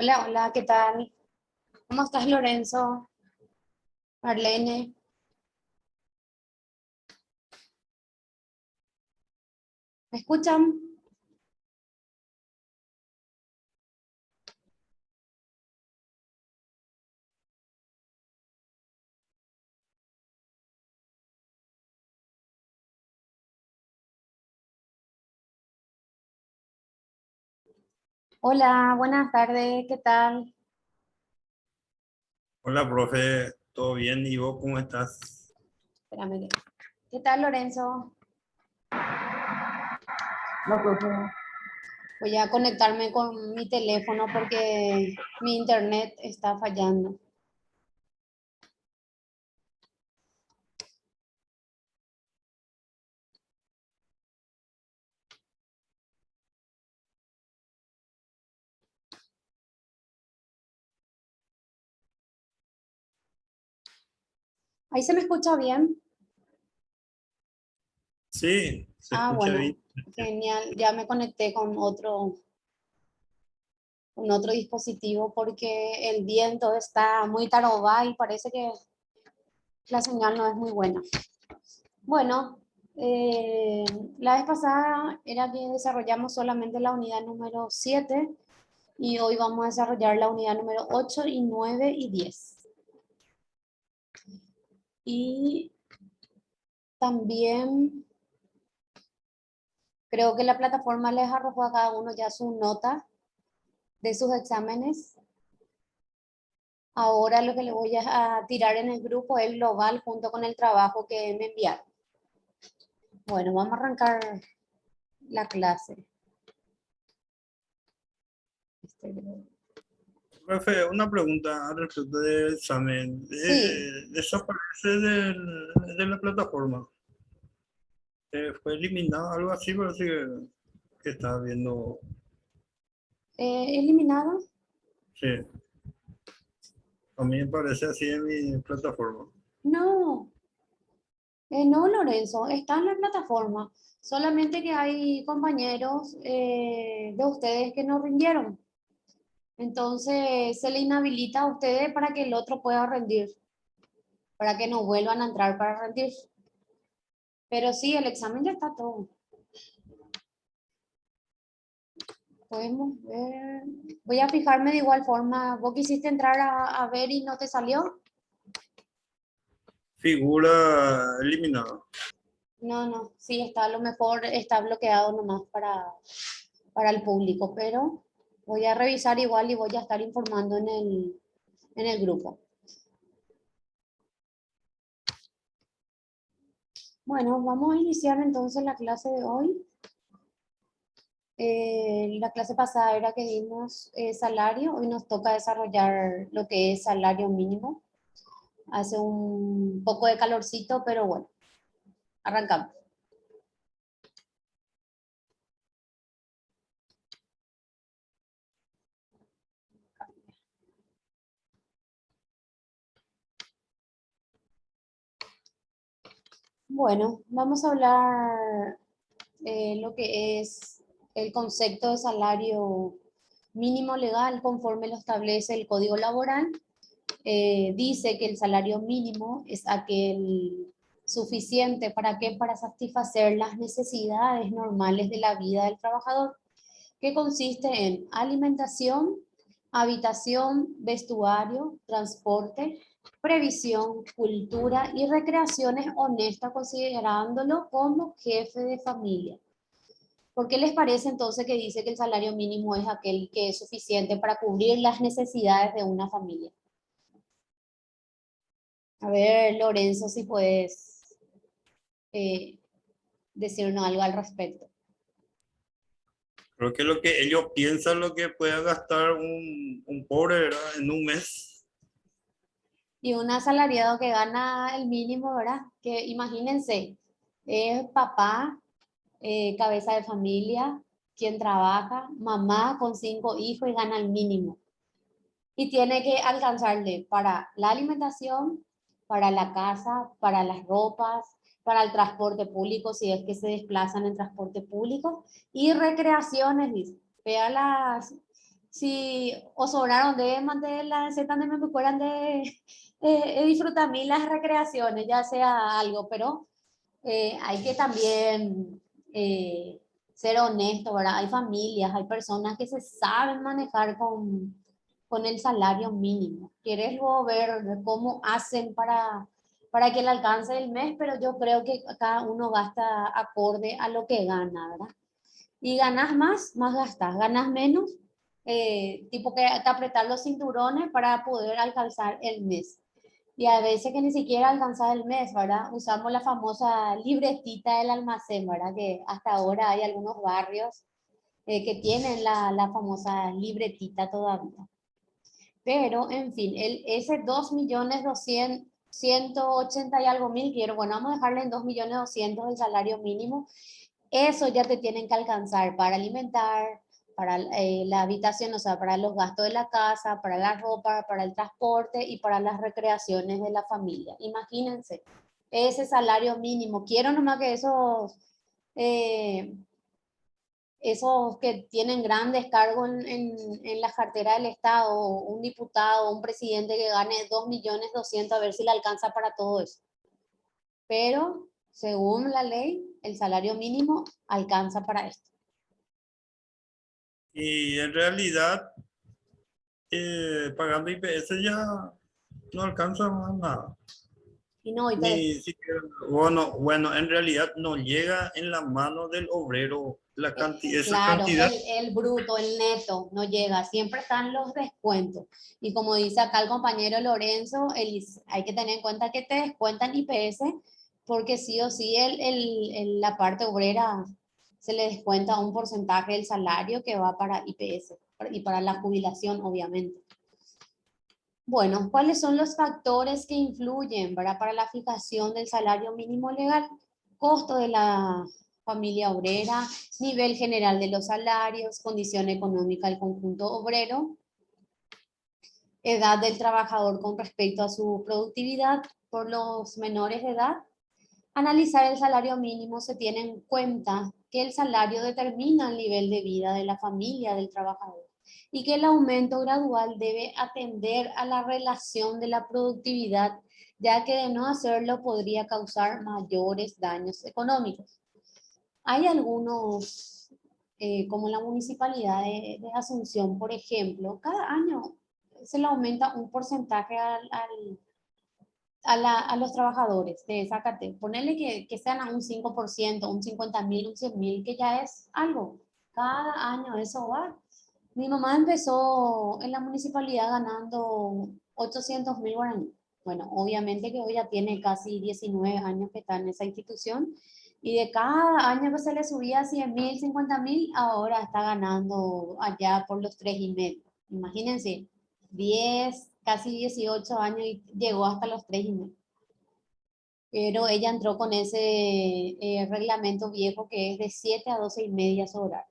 Hola, hola, ¿qué tal? ¿Cómo estás, Lorenzo? Marlene. ¿Me escuchan? Hola, buenas tardes, ¿qué tal? Hola, profe, ¿todo bien? ¿Y vos cómo estás? Espérame. ¿Qué tal, Lorenzo? No, profe, Voy a conectarme con mi teléfono porque mi internet está fallando. ¿Ahí se me escucha bien? Sí, se Ah, escucha bien. bueno, genial. Ya me conecté con otro dispositivo porque el viento está muy tarobá y parece que la señal no es muy buena. Bueno, eh, la vez pasada era que desarrollamos solamente la unidad número 7 y hoy vamos a desarrollar la unidad número 8 y 9 y 10. Y también creo que la plataforma les arrojó a cada uno ya su nota de sus exámenes. Ahora lo que le voy a tirar en el grupo es global junto con el trabajo que me enviaron. Bueno, vamos a arrancar la clase. Profe, una pregunta al respecto del examen. Sí, ¿Desaparece de la plataforma? ¿Fue eliminado? Algo así, parece que estaba viendo. eliminado. Sí, a mí me parece así en mi plataforma. No, no, Lorenzo, está en la plataforma. Solamente que hay compañeros de ustedes que no rindieron. Entonces se le inhabilita a ustedes para que el otro pueda rendir, para que no vuelvan a entrar para rendir. Pero sí, el examen ya está todo. Podemos ver. Voy a fijarme de igual forma. ¿Vos quisiste entrar a ver y no te salió? Figura eliminada. No, no, sí, está, a lo mejor está bloqueado nomás para el público, pero voy a revisar igual y voy a estar informando en el grupo. Bueno, vamos a iniciar entonces la clase de hoy. La clase pasada era que dimos salario, hoy nos toca desarrollar lo que es salario mínimo. Hace un poco de calorcito, pero bueno, arrancamos. Bueno, vamos a hablar lo que es el concepto de salario mínimo legal conforme lo establece el Código Laboral. Dice que el salario mínimo es aquel suficiente para qué, para satisfacer las necesidades normales de la vida del trabajador, que consiste en alimentación, habitación, vestuario, transporte, previsión, cultura y recreaciones honestas, considerándolo como jefe de familia. ¿Por qué les parece entonces que dice que el salario mínimo es aquel que es suficiente para cubrir las necesidades de una familia? A ver, Lorenzo, si puedes eh, decirnos algo al respecto. Creo que lo que ellos piensan, lo que pueda gastar un pobre, ¿verdad? En un mes. Y un asalariado que gana el mínimo, ¿verdad? Que imagínense, es papá, cabeza de familia, quien trabaja, mamá con 5 hijos y gana el mínimo. Y tiene que alcanzarle para la alimentación, para la casa, para las ropas, para el transporte público, si es que se desplazan en transporte público, y recreaciones, dice. Vea si o sobraron de mantener la Z de me recuerdan de disfrutar mí las recreaciones, ya sea algo, pero hay que también ser honesto, ¿verdad? Hay familias, hay personas que se saben manejar con el salario mínimo. Quieres luego ver cómo hacen para que le alcance el mes, pero yo creo que cada uno gasta acorde a lo que gana, ¿verdad? Y ganas más, más gastas. Ganas menos, tipo que apretar los cinturones para poder alcanzar el mes. Y a veces que ni siquiera alcanzar el mes, ¿verdad? Usamos la famosa libretita del almacén, ¿verdad? Que hasta ahora hay algunos barrios que tienen la famosa libretita todavía. Pero, en fin, ese 2.200.180 y algo mil, quiero, bueno, vamos a dejarle en 2.200.000 el salario mínimo. Eso ya te tienen que alcanzar para alimentar, para la habitación, o sea, para los gastos de la casa, para la ropa, para el transporte y para las recreaciones de la familia. Imagínense, ese salario mínimo. Quiero nomás que eh, esos que tienen grandes cargos en la cartera del Estado, un diputado, un presidente que gane 2.200.000, a ver si le alcanza para todo eso. Pero según la ley, el salario mínimo alcanza para esto. Y en realidad, pagando IPS ya no alcanza más nada. Y no, y te, Ni siquiera, bueno, en realidad no llega en la mano del obrero esa claro, cantidad. el bruto, el neto no llega, siempre están los descuentos. Y como dice acá el compañero Lorenzo, hay que tener en cuenta que te descuentan IPS porque sí o sí la parte obrera se le descuenta un porcentaje del salario que va para IPS y para la jubilación, obviamente. Bueno, ¿cuáles son los factores que influyen, ¿verdad? Para la fijación del salario mínimo legal? Costo de la familia obrera, nivel general de los salarios, condición económica del conjunto obrero, edad del trabajador con respecto a su productividad por los menores de edad. Analizar el salario mínimo se tiene en cuenta que el salario determina el nivel de vida de la familia del trabajador y que el aumento gradual debe atender a la relación de la productividad, ya que de no hacerlo podría causar mayores daños económicos. Hay algunos, como la Municipalidad de Asunción, por ejemplo, cada año se le aumenta un porcentaje a los trabajadores de esa categoría. Ponerle que sean a un 5%, un 50.000, un 100.000, que ya es algo. Cada año eso va. Mi mamá empezó en la municipalidad ganando 800.000 guaraníes. Bueno, obviamente que hoy ya tiene casi 19 años que está en esa institución y de cada año que se le subía 100.000, 50.000, ahora está ganando allá por los 3,5. Imagínense, 10, casi 18 años y llegó hasta los 3,5. Pero ella entró con ese reglamento viejo que es de 7 a 12,5 su horario.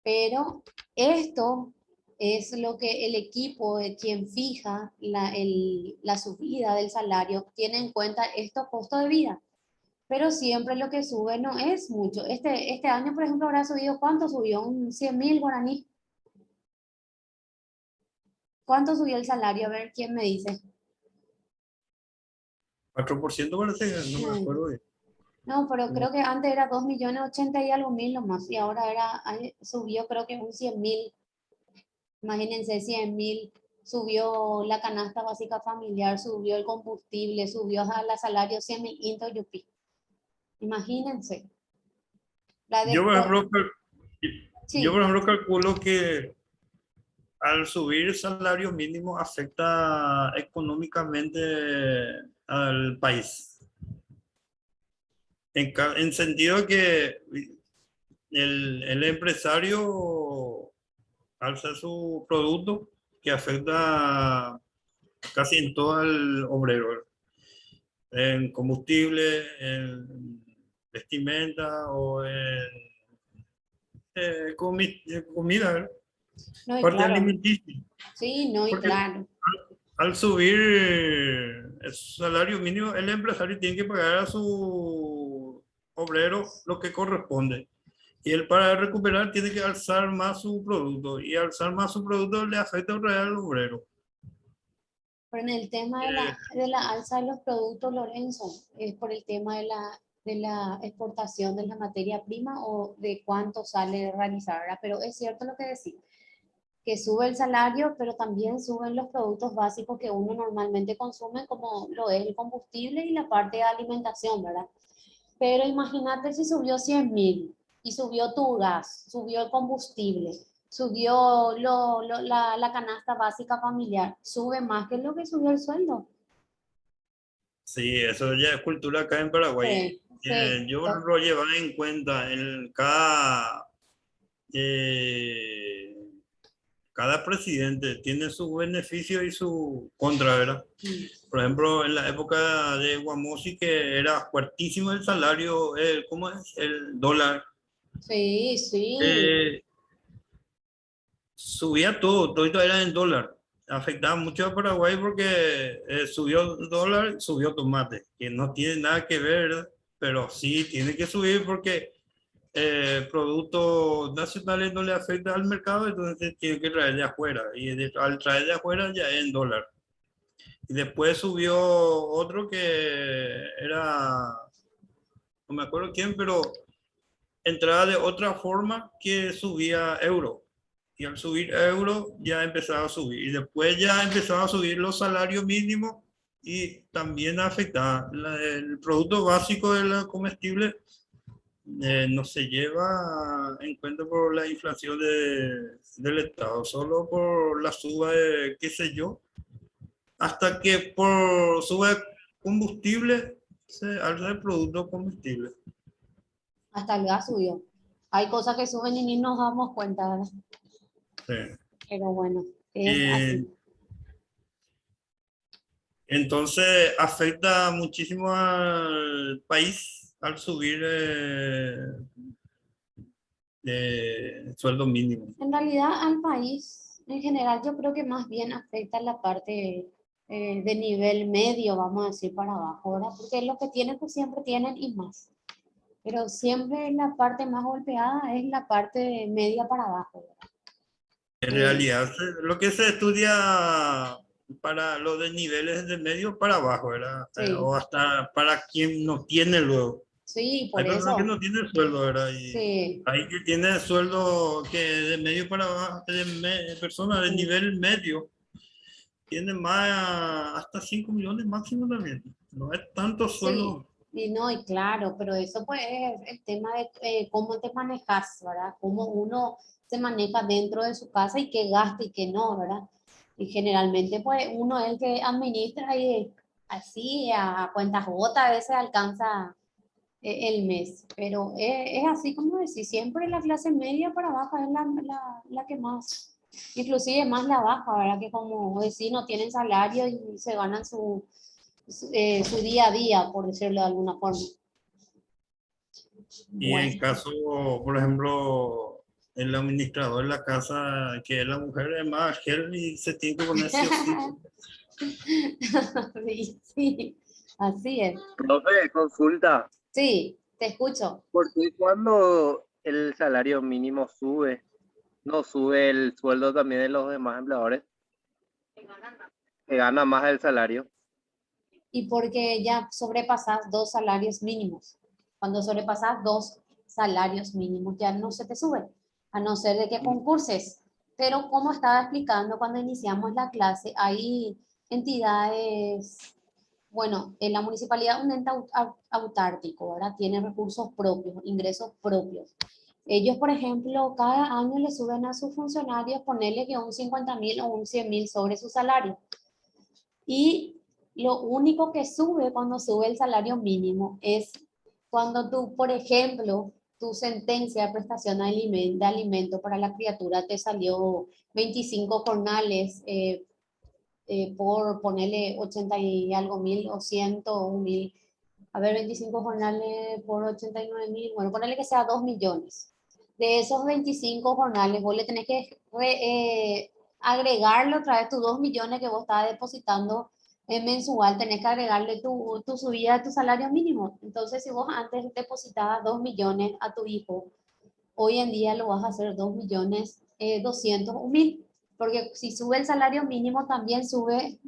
Pero esto es lo que el equipo de quien fija la subida del salario tiene en cuenta estos costos de vida. Pero siempre lo que sube no es mucho. Este año, por ejemplo, habrá subido, ¿cuánto subió? Un 100.000 guaraní. ¿Cuánto subió el salario? A ver, ¿quién me dice? 4% parece, no me Mm. acuerdo bien. No, pero creo que antes era 2.080.000 y algo mil nomás, y ahora subió creo que un 100.000. Imagínense, 100.000, subió la canasta básica familiar, subió el combustible, subió a la salario 100.000 into yupi. Imagínense. La Yo, de, por ejemplo, yo, por sí, ejemplo, calculo que al subir el salario mínimo afecta económicamente al país. En sentido que el empresario alza su producto que afecta casi en todo el obrero, en combustible, en vestimenta o en comida, ¿verdad? no, y Parte claro, alimenticia. sí, no, y Porque claro. al subir el salario mínimo, el empresario tiene que pagar a su obrero lo que corresponde. Y él para recuperar tiene que alzar más su producto y alzar más su producto le afecta al real obrero. Pero en el tema Eh, de la alza de los productos, Lorenzo, ¿es por el tema de la exportación de la materia prima o de cuánto sale de realizar? ¿Verdad? Pero es cierto lo que decís, que sube el salario, pero también suben los productos básicos que uno normalmente consume, como lo es el combustible y la parte de alimentación, ¿verdad? Pero imagínate si subió 100.000 y subió tu gas, subió el combustible, subió la canasta básica familiar, sube más que lo que subió el sueldo. sí, eso ya es cultura acá en Paraguay. Sí, sí, Yo lo llevaba en cuenta en eh, cada presidente tiene su beneficio y su contra, ¿verdad? Por ejemplo, en la época de Guamosi, que era fuertísimo el salario, ¿cómo es? El dólar. sí, sí, eh, Subía todo era en dólar. Afectaba mucho a Paraguay porque subió el dólar, subió tomate, que no tiene nada que ver, ¿verdad? Pero sí tiene que subir porque productos nacionales no le afecta al mercado, entonces tiene que traer de afuera. Y al traer de afuera ya es en dólar. Y después subió otro que era, no me acuerdo quién, pero entraba de otra forma que subía euro. Y al subir euro ya empezaba a subir. Y después ya empezaba a subir los salarios mínimos y también afectaba. El producto básico de la comestible no se lleva en cuenta por la inflación del Estado, solo por la suba de, qué sé yo, hasta que por sube combustible se alza el producto combustible. hasta el gas subió. Hay cosas que suben y ni nos damos cuenta, ¿verdad? Sí. Pero bueno, es Eh, así. entonces afecta muchísimo al país al subir el sueldo mínimo. En realidad al país en general yo creo que más bien afecta la parte de nivel medio, vamos a decir, para abajo, ¿verdad? Porque los que tienen pues siempre tienen y más. Pero siempre la parte más golpeada es la parte media para abajo, ¿verdad? En Eh, realidad, lo que se estudia para los de niveles de medio para abajo, ¿verdad? sí, O hasta para quien no tiene luego. sí, Hay por personas que eso, no tienen sueldo, ¿verdad? Y sí, hay que tiene sueldo que de medio para abajo, personas de sí, nivel medio, tienen más, hasta 5 millones máximo también. No es tanto sí. sueldo. Y no, y claro, pero eso pues es el tema de cómo te manejas, ¿verdad? Cómo uno se maneja dentro de su casa y qué gasta y qué no, ¿verdad? Y generalmente pues uno es el que administra y así a cuentas gota a veces alcanza el mes, pero es así como decir, siempre la clase media para abajo es la que más, inclusive más la baja, ¿verdad? Que como decir, no tienen salario y se ganan su día a día, por decirlo de alguna forma. Y en Bueno, caso, por ejemplo, el administrador de la casa, que es la mujer, es más gel y se tiene que poner sí o sí. sí, sí, así es. Profe, consulta, Sí, te escucho. ¿por qué cuando el salario mínimo sube, no sube el sueldo también de los demás empleadores que gana más el salario? Y porque ya sobrepasas dos salarios mínimos. Cuando sobrepasas dos salarios mínimos ya no se te sube, a no ser de que concurses. Pero como estaba explicando cuando iniciamos la clase, hay entidades, bueno, en la municipalidad un ente autárquico, ¿verdad? Tiene recursos propios, ingresos propios. Ellos, por ejemplo, cada año le suben a sus funcionarios, ponerle que un 50.000 o un 100.000 sobre su salario. Y lo único que sube cuando sube el salario mínimo es cuando tú, por ejemplo, tu sentencia de prestación de alimento para la criatura te salió 25 jornales por ponerle 80 y algo mil o 101.000. A ver, 25 jornales por 89.000, bueno, ponerle que sea 2 millones. De esos 25 jornales, vos le tenés que agregarle otra vez tus 2 millones que vos estás depositando mensual, tenés que agregarle tu subida de tu salario mínimo. Entonces, si vos antes depositabas 2 millones a tu hijo hoy en día lo vas a hacer 2.200.000, porque si sube el salario mínimo también sube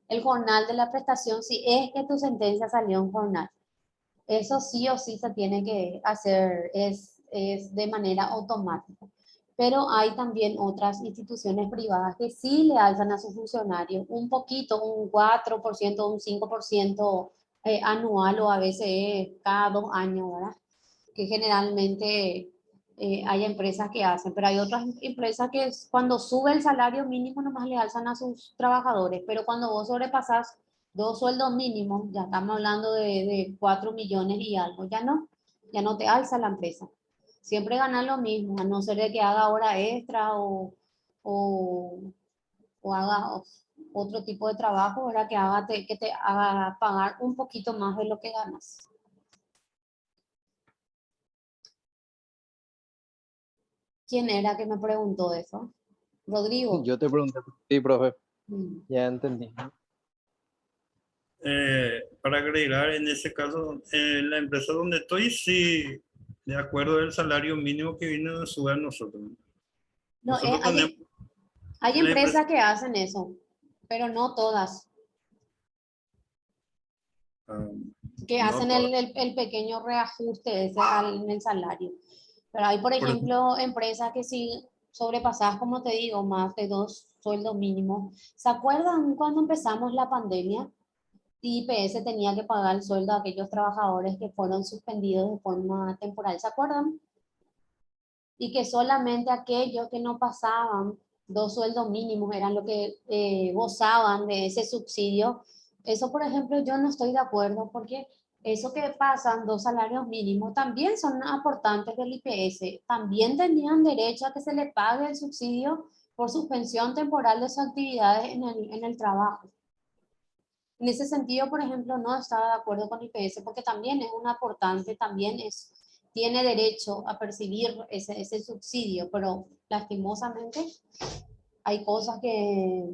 el jornal de la prestación, si es que tu sentencia salió en jornal. Eso sí o sí se tiene que hacer, es de manera automática. Pero hay también otras instituciones privadas que sí le alzan a sus funcionarios un poquito, un 4%, un 5% anual, o a veces cada 2 años, ¿verdad? Que generalmente hay empresas que hacen, pero hay otras empresas que cuando sube el salario mínimo nomás le alzan a sus trabajadores, pero cuando vos sobrepasás 2 sueldos mínimos, ya estamos hablando de 4 millones y algo, ya no te alza la empresa. Siempre ganan lo mismo, a no ser de que haga hora extra o, o haga otro tipo de trabajo, ¿verdad? Que te haga pagar un poquito más de lo que ganas. ¿Quién era que me preguntó eso? Rodrigo. Yo te pregunté, sí, profe, Mm. ya entendí. Para agregar, en ese caso, en la empresa donde estoy, sí, de acuerdo al salario mínimo que vino a subir a nosotros. No, Nosotros tenemos hay en la empresa, empresas que hacen eso, pero no todas, ah, que no hacen todas. el pequeño reajuste ese en el salario. Pero hay, por Por ejemplo, ejemplo, empresas que si sobrepasas, como te digo, más de 2 sueldos mínimos. ¿Se acuerdan cuando empezamos la pandemia? IPS tenía que pagar el sueldo a aquellos trabajadores que fueron suspendidos de forma temporal, ¿se acuerdan? Y que solamente aquellos que no pasaban 2 sueldos mínimos eran los que gozaban de ese subsidio. Eso, por ejemplo, yo no estoy de acuerdo, porque eso que pasan 2 salarios mínimos también son aportantes del IPS, también tenían derecho a que se les pague el subsidio por suspensión temporal de sus actividades en el trabajo. En ese sentido, por ejemplo, no estaba de acuerdo con IPS, porque también es un aportante, también tiene derecho a percibir ese subsidio, pero lastimosamente hay cosas que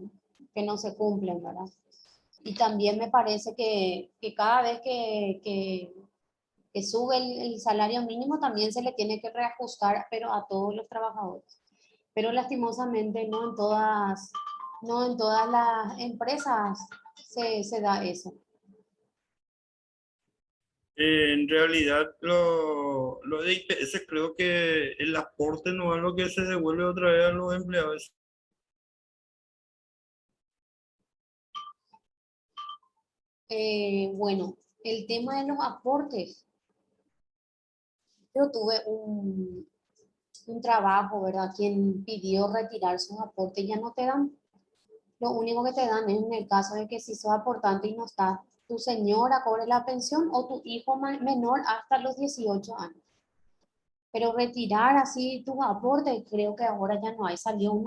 no se cumplen, ¿verdad? Y también me parece que cada vez que sube el salario mínimo también se le tiene que reajustar, pero a todos los trabajadores. Pero lastimosamente no en todas las empresas se da eso. en realidad, lo de IPS creo que el aporte no es lo que se devuelve otra vez a los empleados. Bueno, el tema de los aportes. Yo tuve un trabajo, ¿verdad? Quien pidió retirar sus aportes ya no te dan. Lo único que te dan es en el caso de que si sos aportante y no está tu señora cobre la pensión o tu hijo menor hasta los 18 años. Pero retirar así tus aportes, creo que ahora ya no hay. Salió un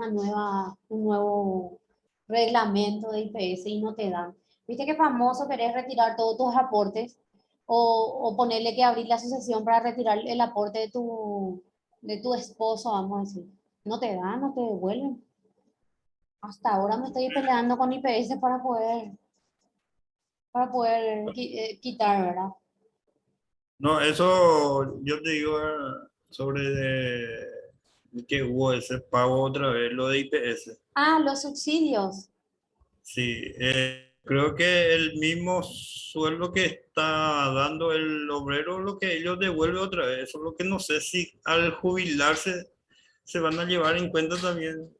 nuevo reglamento de IPS y no te dan. Viste qué famoso querés retirar todos tus aportes o ponerle que abrir la asociación para retirar el aporte de tu esposo, vamos a decir. No te dan, no te devuelven. Hasta ahora me estoy peleando con IPS para poder quitar, ¿verdad? No, eso yo te digo sobre que hubo ese pago otra vez, lo de IPS. Ah, los subsidios. Sí, creo que el mismo sueldo que está dando el obrero, lo que ellos devuelven otra vez, eso es lo que no sé si al jubilarse se van a llevar en cuenta también.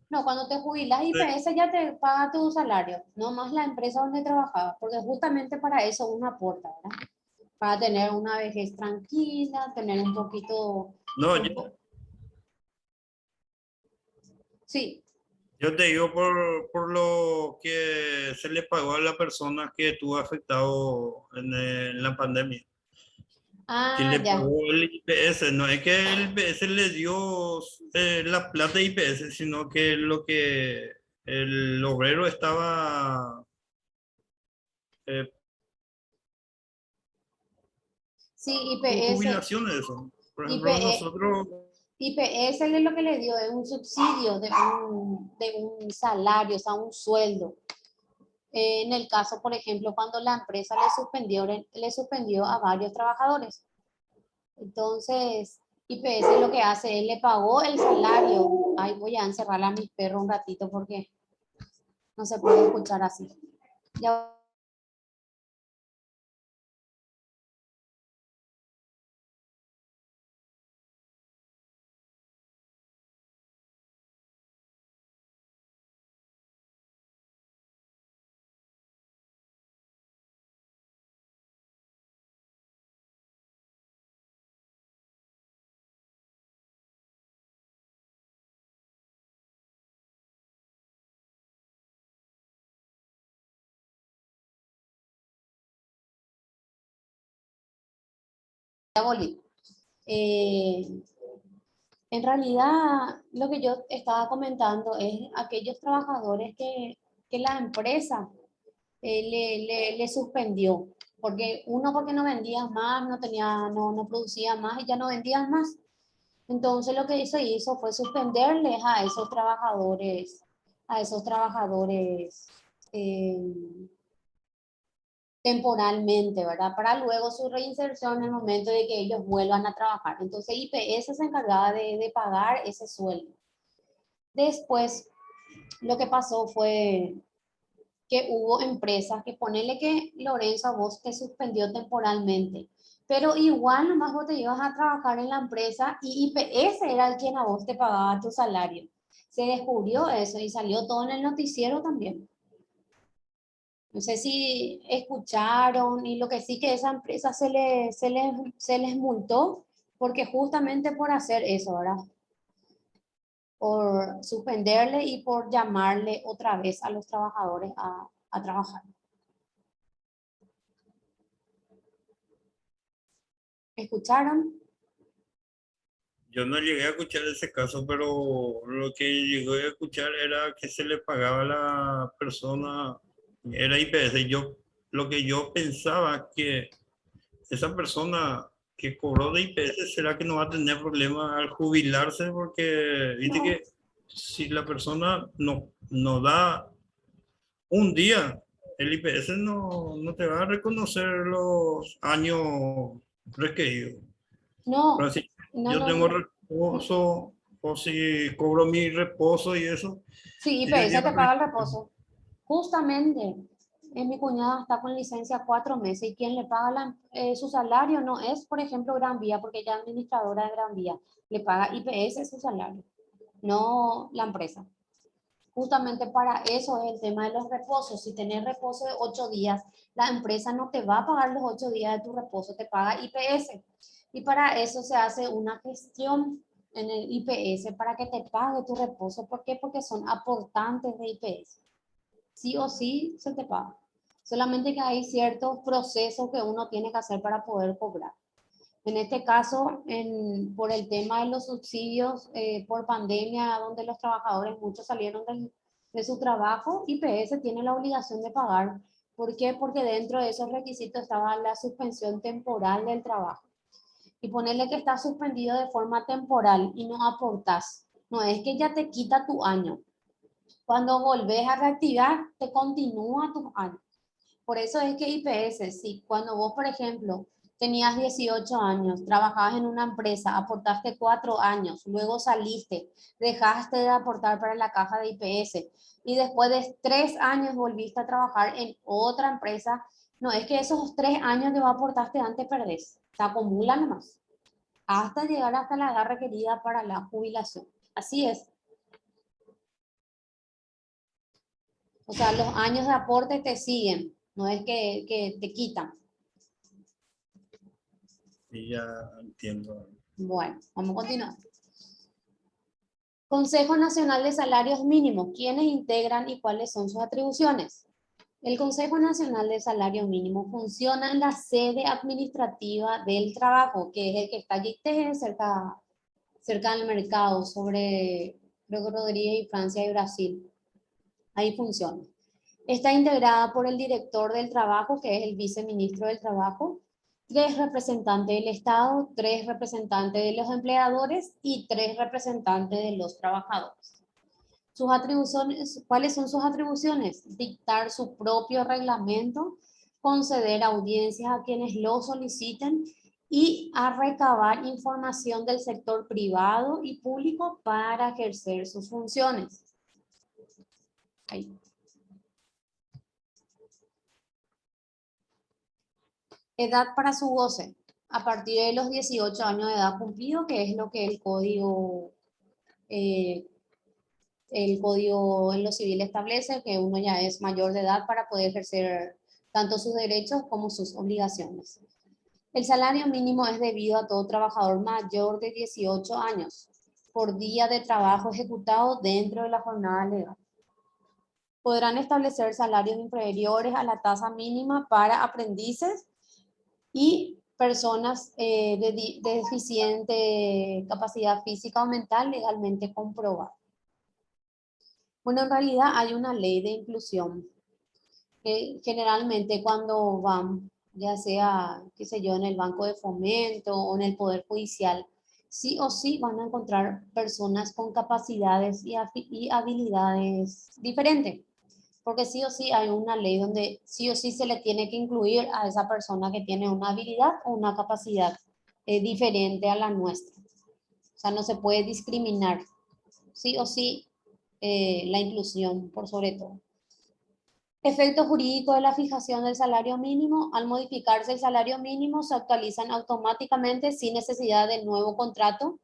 No, cuando te jubilas, Sí. IPS ya te paga tu salario, no más la empresa donde trabajabas, porque justamente para eso uno aporta, ¿verdad? Para tener una vejez tranquila, tener un poquito, No, un po- sí. yo te digo por lo que se le pagó a la persona que estuvo afectado en la pandemia. Que Ah, le ya. pagó el IPS, no es que el IPS le dio la plata de IPS, sino que lo que el obrero estaba eh, Sí, su IPS, jubilación de eso. Por ejemplo, IPE, nosotros, IPS es lo que le dio, es un subsidio de un salario, o sea, un sueldo. En el caso, por ejemplo, cuando la empresa le suspendió a varios trabajadores. Entonces, IPS lo que hace es le pagó el salario. Ay, voy a encerrar a mis perros un ratito porque no se puede escuchar así. Ya. Volví. En realidad, lo que yo estaba comentando es aquellos trabajadores que la empresa le suspendió, porque uno porque no vendía más, no producía más y ya no vendían más. Entonces lo que se hizo fue suspenderles a esos trabajadores eh, temporalmente, ¿verdad? Para luego su reinserción en el momento de que ellos vuelvan a trabajar. Entonces IPS se encargaba de pagar ese sueldo. Después, lo que pasó fue que hubo empresas que ponele que Lorenzo a vos te suspendió temporalmente, pero igual nomás vos te ibas a trabajar en la empresa y IPS era el quien a vos te pagaba tu salario. Se descubrió eso y salió todo en el noticiero también. No sé si escucharon y lo que sí que esa empresa se les multó porque justamente por hacer eso, ¿verdad? Por suspenderle y por llamarle otra vez a los trabajadores a trabajar. ¿Escucharon? Yo no llegué a escuchar ese caso, pero lo que llegué a escuchar era que se le pagaba a la persona, era IPS. Lo que yo pensaba que esa persona que cobró de IPS, ¿será que no va a tener problemas al jubilarse? Porque viste No, que si la persona no da un día, el IPS no te va a reconocer los años requeridos. no, Pero si no, yo no, tengo no. reposo o si cobro mi reposo y eso, Sí, ellos IPS ya te paga el reposo. Justamente, mi cuñada está con licencia 4 meses y quien le paga su salario no es, por ejemplo, Gran Vía, porque ella es administradora de Gran Vía, le paga IPS su salario, no la empresa. Justamente para eso es el tema de los reposos. Si tenés reposo de 8 días, la empresa no te va a pagar los 8 días de tu reposo, te paga IPS. Y para eso se hace una gestión en el IPS para que te pague tu reposo. ¿Por qué? Porque son aportantes de IPS. Sí o sí se te paga. Solamente que hay ciertos procesos que uno tiene que hacer para poder cobrar. En este caso, por el tema de los subsidios por pandemia, donde los trabajadores muchos salieron de su trabajo, IPS tiene la obligación de pagar. ¿Por qué? Porque dentro de esos requisitos estaba la suspensión temporal del trabajo. Y ponerle que está suspendido de forma temporal y no aportas. No es que ya te quita tu año. Cuando volvés a reactivar, te continúa tu año. Por eso es que IPS, si cuando vos, por ejemplo, tenías 18 años, trabajabas en una empresa, aportaste 4 años, luego saliste, dejaste de aportar para la caja de IPS y después de 3 años volviste a trabajar en otra empresa, no es que esos 3 años que vos aportaste antes perdés, se acumulan más hasta llegar hasta la edad requerida para la jubilación. Así es. O sea, los años de aporte te siguen, no es que te quitan. y ya entiendo. Bueno, vamos a continuar. Consejo Nacional de Salarios Mínimos. ¿Quiénes integran y cuáles son sus atribuciones? El Consejo Nacional de Salario Mínimo funciona en la sede administrativa del trabajo, que es el que está allí cerca del mercado, sobre, creo que Rodríguez y Francia y Brasil. Ahí funciona. Está integrada por el director del trabajo, que es el viceministro del trabajo, 3 representantes del Estado, 3 representantes de los empleadores y 3 representantes de los trabajadores. Sus atribuciones, ¿cuáles son sus atribuciones? Dictar su propio reglamento, conceder audiencias a quienes lo soliciten y a recabar información del sector privado y público para ejercer sus funciones. Ahí. Edad para su goce. A partir de los 18 años de edad cumplido, que es lo que el código en lo civil establece, que uno ya es mayor de edad para poder ejercer tanto sus derechos como sus obligaciones. El salario mínimo es debido a todo trabajador mayor de 18 años por día de trabajo ejecutado dentro de la jornada legal. Podrán establecer salarios inferiores a la tasa mínima para aprendices y personas de deficiente capacidad física o mental legalmente comprobada. Bueno, en realidad hay una ley de inclusión que generalmente cuando van, ya sea, qué sé yo, en el Banco de Fomento o en el Poder Judicial, sí o sí van a encontrar personas con capacidades y habilidades diferentes. Porque sí o sí hay una ley donde sí o sí se le tiene que incluir a esa persona que tiene una habilidad o una capacidad diferente a la nuestra. O sea, no se puede discriminar. Sí o sí la inclusión por sobre todo. Efecto jurídico de la fijación del salario mínimo. Al modificarse el salario mínimo, se actualizan automáticamente sin necesidad de nuevo contrato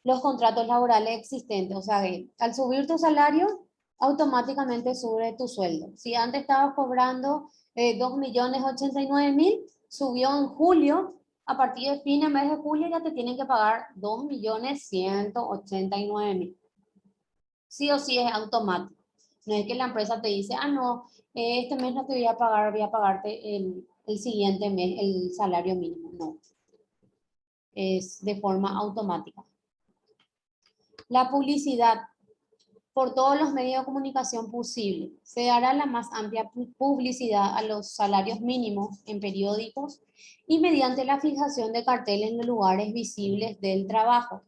los contratos laborales existentes. O sea, al subir tu salario, automáticamente sube tu sueldo. Si antes estabas cobrando 2.089.000, subió en julio. A partir de fin de mes de julio ya te tienen que pagar 2.189.000. Sí o sí es automático. No es que la empresa te dice, ah, no, este mes no te voy a pagar, voy a pagarte el siguiente mes el salario mínimo. No, es de forma automática. La publicidad por todos los medios de comunicación posibles. Se dará la más amplia publicidad a los salarios mínimos en periódicos y mediante la fijación de carteles en los lugares visibles del trabajo.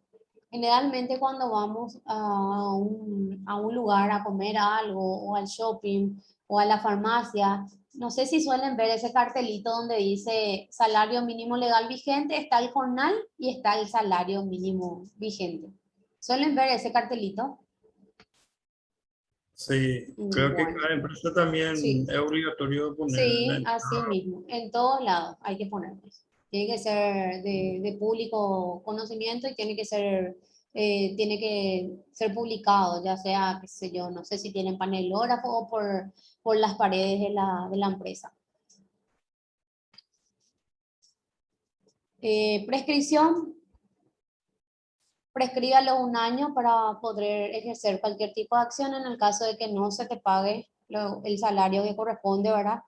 Generalmente cuando vamos a un lugar a comer algo o al shopping o a la farmacia, no sé si suelen ver ese cartelito donde dice salario mínimo legal vigente, está el jornal y está el salario mínimo vigente. ¿Suelen ver ese cartelito? Sí, creo que Bueno, cada empresa también sí, es obligatorio poner en la sí, así entrada. mismo. En todos lados hay que ponerlos. Tiene que ser de público conocimiento y tiene que ser publicado, ya sea, qué sé yo, no sé si tienen panelógrafo o por las paredes de la empresa. Prescripción. Prescríbalo un año para poder ejercer cualquier tipo de acción en el caso de que no se te pague el salario que corresponde, ¿verdad?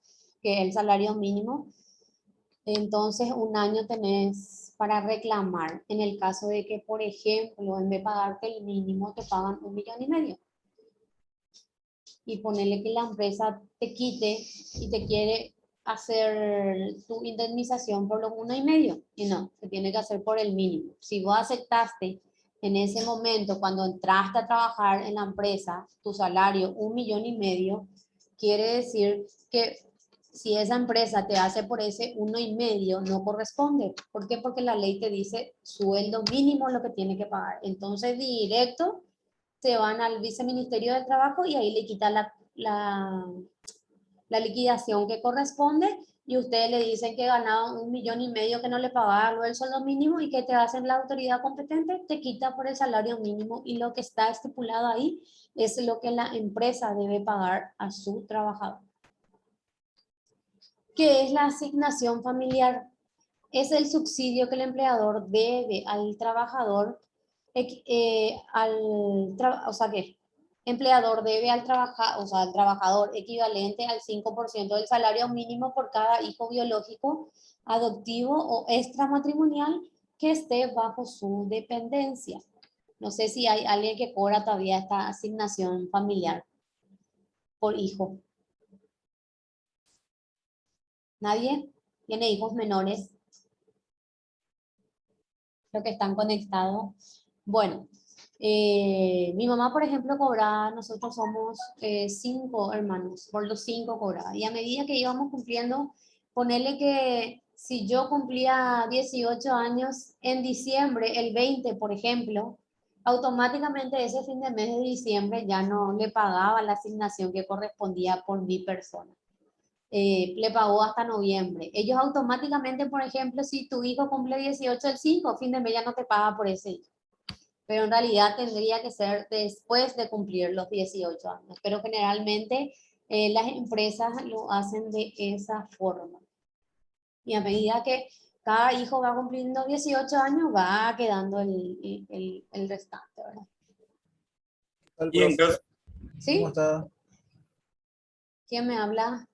Que es el salario mínimo. Entonces, un año tenés para reclamar en el caso de que, por ejemplo, en vez de pagarte el mínimo, te pagan 1,5 millones. Y ponerle que la empresa te quite y te quiere hacer tu indemnización por los 1,5. Y no, se tiene que hacer por el mínimo. Si vos aceptaste en ese momento, cuando entraste a trabajar en la empresa, tu salario 1,5 millones, quiere decir que si esa empresa te hace por ese 1,5, no corresponde. ¿Por qué? Porque la ley te dice sueldo mínimo lo que tiene que pagar. Entonces, directo se van al viceministerio del trabajo y ahí le quitan la liquidación que corresponde y ustedes le dicen que ganaban 1,5 millones que no le pagaban el sueldo mínimo y que te hacen la autoridad competente, te quita por el salario mínimo y lo que está estipulado ahí es lo que la empresa debe pagar a su trabajador. ¿Qué es la asignación familiar? Es el subsidio que el empleador debe al trabajador, o sea que empleador debe al trabajador equivalente al 5% del salario mínimo por cada hijo biológico, adoptivo o extramatrimonial que esté bajo su dependencia. No sé si hay alguien que cobra todavía esta asignación familiar por hijo. ¿Nadie? ¿Tiene hijos menores? Los que están conectados. Bueno, mi mamá, por ejemplo, cobraba, nosotros somos 5 hermanos, por los 5 cobraba. Y a medida que íbamos cumpliendo, ponerle que Si yo cumplía 18 años en diciembre, el 20, por ejemplo, automáticamente ese fin de mes de diciembre ya no le pagaba la asignación que correspondía por mi persona. Le pagó hasta noviembre. Ellos automáticamente, por ejemplo, si tu hijo cumple 18 el 5, fin de mes ya no te paga por ese hijo. Pero en realidad tendría que ser después de cumplir los 18 años. Pero generalmente las empresas lo hacen de esa forma. Y a medida que cada hijo va cumpliendo 18 años, va quedando el restante, ¿verdad? Tal, Y en profe, caso, ¿Sí? ¿cómo está? ¿Quién me habla?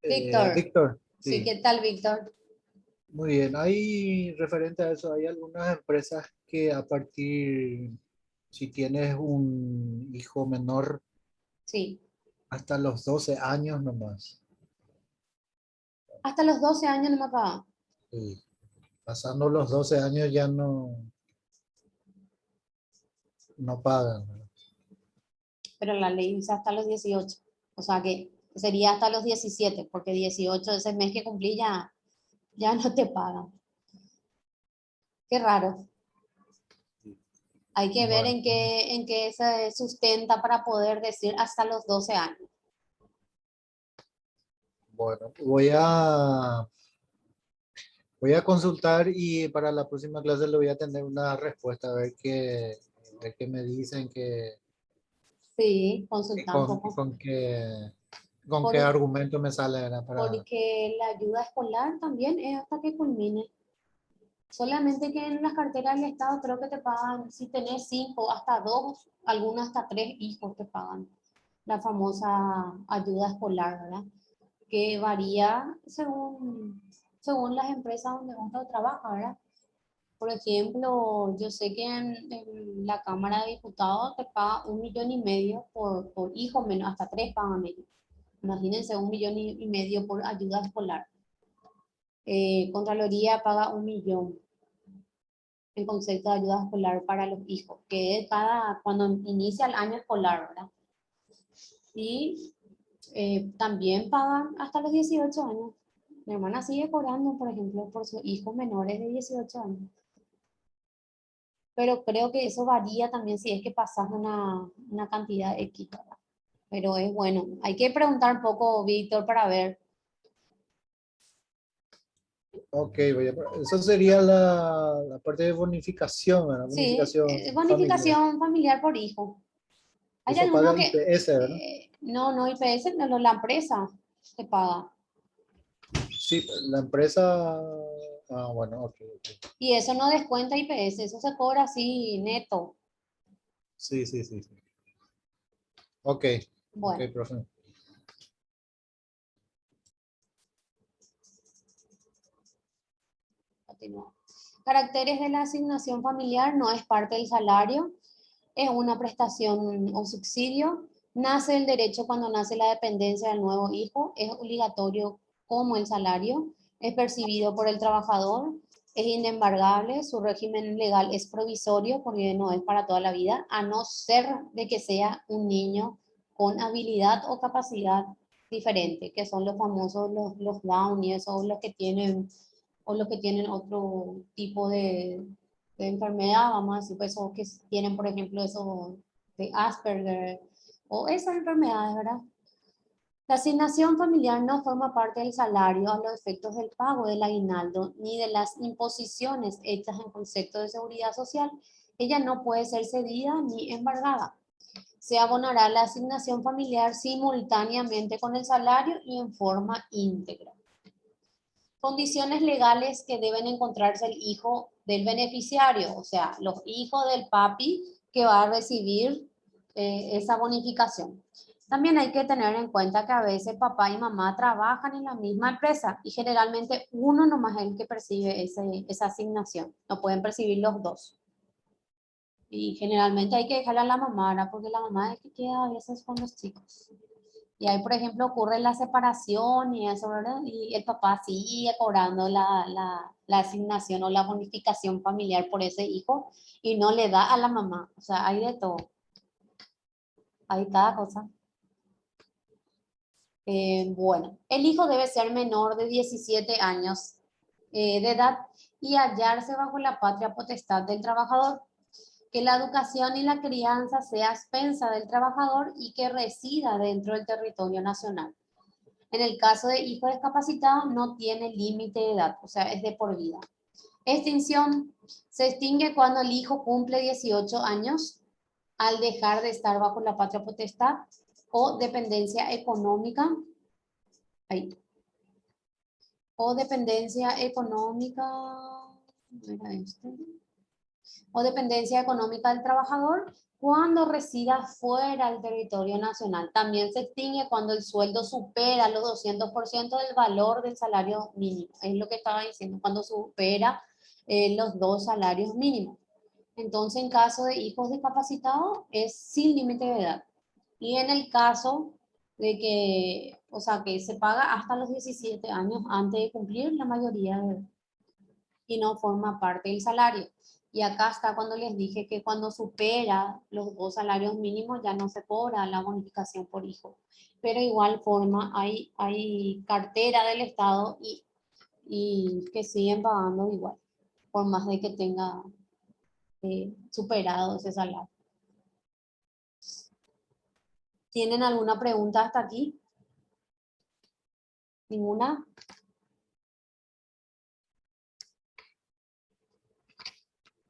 Víctor. Víctor, Sí, sí, ¿qué tal, Víctor? muy bien. Hay, referente a eso, hay algunas empresas que a partir, si tienes un hijo menor, Sí. hasta los 12 años nomás. Hasta los 12 años no me pagan. Sí. Pasando los 12 años ya no pagan, ¿verdad? Pero la ley dice hasta los 18. O sea que sería hasta los 17, porque 18 ese mes que cumplí ya no te pagan. Qué raro. Hay que ver Bueno, en qué se sustenta para poder decir hasta los 12 años. bueno, voy a consultar y para la próxima clase le voy a tener una respuesta, a ver qué me dicen, Sí, consultar un poco. con qué Por- argumento me sale, ¿verdad? Porque la ayuda escolar también es hasta que culmine. Solamente que en las carteras del Estado creo que te pagan, si tenés 5, hasta 2, algunos hasta 3 hijos te pagan. La famosa ayuda escolar, ¿verdad? Que varía según las empresas donde uno trabaja, ¿verdad? Por ejemplo, yo sé que en la Cámara de Diputados te paga 1,5 millones por hijo, menos hasta 3 pagan ellos. Imagínense 1,5 millones por ayuda escolar. Contraloría paga 1 millón en concepto de ayuda escolar para los hijos, que es cuando inicia el año escolar, ¿verdad? Y también pagan hasta los 18 años. Mi hermana sigue cobrando, por ejemplo, por sus hijos menores de 18 años. Pero creo que eso varía también si es que pasas una cantidad X, ¿verdad? Pero es bueno. Hay que preguntar un poco, Víctor, para ver. Ok, eso sería la parte de bonificación, ¿verdad? Sí, Bonificación familiar. bonificación familiar por hijo. Hay Eso algunos paga que, IPS, ¿verdad? no IPS, no, la empresa te paga. Sí, la empresa. Ah, bueno, ok, ok. Y eso no descuenta IPS, eso se cobra así neto. Sí, sí, sí, sí. Ok, ok, Bueno, profe. continúa. Caracteres de la asignación familiar: no es parte del salario, es una prestación o subsidio. Nace el derecho cuando nace la dependencia del nuevo hijo, es obligatorio como el salario, es percibido por el trabajador, es inembargable, su régimen legal es provisorio porque no es para toda la vida, a no ser de que sea un niño con habilidad o capacidad diferente, que son los famosos los Down y eso, o los que tienen otro tipo de enfermedad, vamos a decir, pues, o que tienen, por ejemplo, eso de Asperger, o esas enfermedades, ¿verdad? La asignación familiar no forma parte del salario a los efectos del pago del aguinaldo ni de las imposiciones hechas en concepto de seguridad social. Ella no puede ser cedida ni embargada. Se abonará la asignación familiar simultáneamente con el salario y en forma íntegra. Condiciones legales que deben encontrarse el hijo del beneficiario, o sea, los hijos del papi que va a recibir esa bonificación. También hay que tener en cuenta que a veces papá y mamá trabajan en la misma empresa y generalmente uno nomás es el que percibe esa asignación, no pueden percibir los dos. Y generalmente hay que dejarle a la mamá, ¿verdad? Porque la mamá es que queda a veces con los chicos. Y ahí, por ejemplo, ocurre la separación y eso, ¿verdad? Y el papá sigue cobrando la asignación o la bonificación familiar por ese hijo y no le da a la mamá. O sea, hay de todo. Hay cada cosa. Bueno, el hijo debe ser menor de 17 años de edad y hallarse bajo la patria potestad del trabajador, que la educación y la crianza sea a expensa del trabajador y que resida dentro del territorio nacional. En el caso de hijo discapacitado no tiene límite de edad, o sea, es de por vida. Extinción se extingue cuando el hijo cumple 18 años al dejar de estar bajo la patria potestad o dependencia económica. Ahí. O dependencia económica. ¿No era este? O dependencia económica del trabajador cuando resida fuera del territorio nacional. También se extingue cuando el sueldo supera los 200% del valor del salario mínimo. Es lo que estaba diciendo, cuando supera los 2 salarios mínimos. Entonces, en caso de hijos discapacitados, es sin límite de edad. Y en el caso de que, o sea, que se paga hasta los 17 años antes de cumplir la mayoría de edad y no forma parte del salario. Y acá está cuando les dije que cuando supera los 2 salarios mínimos ya no se cobra la bonificación por hijo. Pero igual forma hay cartera del Estado y que siguen pagando igual, por más de que tenga superado ese salario. ¿Tienen alguna pregunta hasta aquí? ¿Ninguna?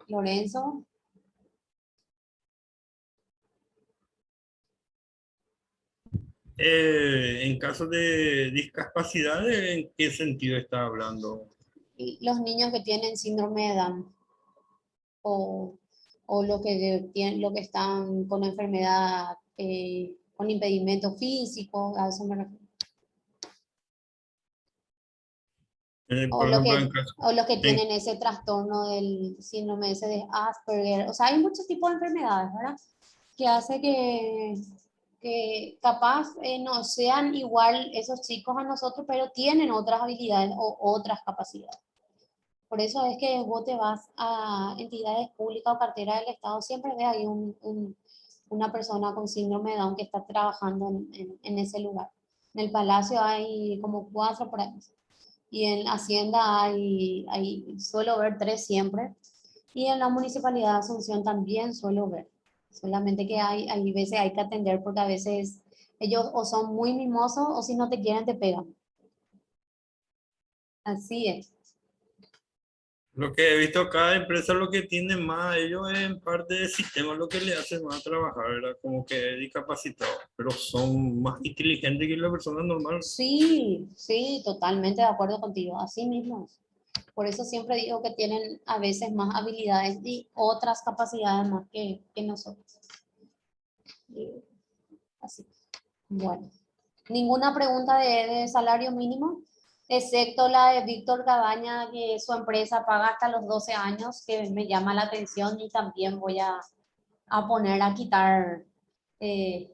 Lorenzo. En caso de discapacidad, ¿en qué sentido está hablando? Los niños que tienen síndrome de Down o lo que están con enfermedad, con impedimento físico, a eso me refiero. Por ejemplo, en caso, O los que en- tienen ese trastorno del síndrome ese de Asperger. O sea, hay muchos tipos de enfermedades, ¿verdad? Que hace que capaz no sean igual esos chicos a nosotros, pero tienen otras habilidades o otras capacidades. Por eso es que vos te vas a entidades públicas o cartera del Estado, siempre ve ahí una persona con síndrome de Down que está trabajando en ese lugar. En el Palacio hay como 4 por ahí. Y en Hacienda suelo ver 3 siempre. Y en la Municipalidad de Asunción también suelo ver. Solamente que hay veces hay que atender porque a veces ellos o son muy mimosos o si no te quieren te pegan. Así es. lo que he visto, cada empresa lo que tiene más, ellos en parte del sistema lo que le hace más trabajar, ¿verdad? Como que es discapacitado, pero son más inteligentes que la persona normal. Sí, sí, totalmente de acuerdo contigo. Así mismo. Por eso siempre digo que tienen a veces más habilidades y otras capacidades más que nosotros. Y así. Bueno. Ninguna pregunta de salario mínimo, excepto la de Víctor Cabaña, que su empresa paga hasta los 12 años, que me llama la atención y también voy a poner a quitar, eh,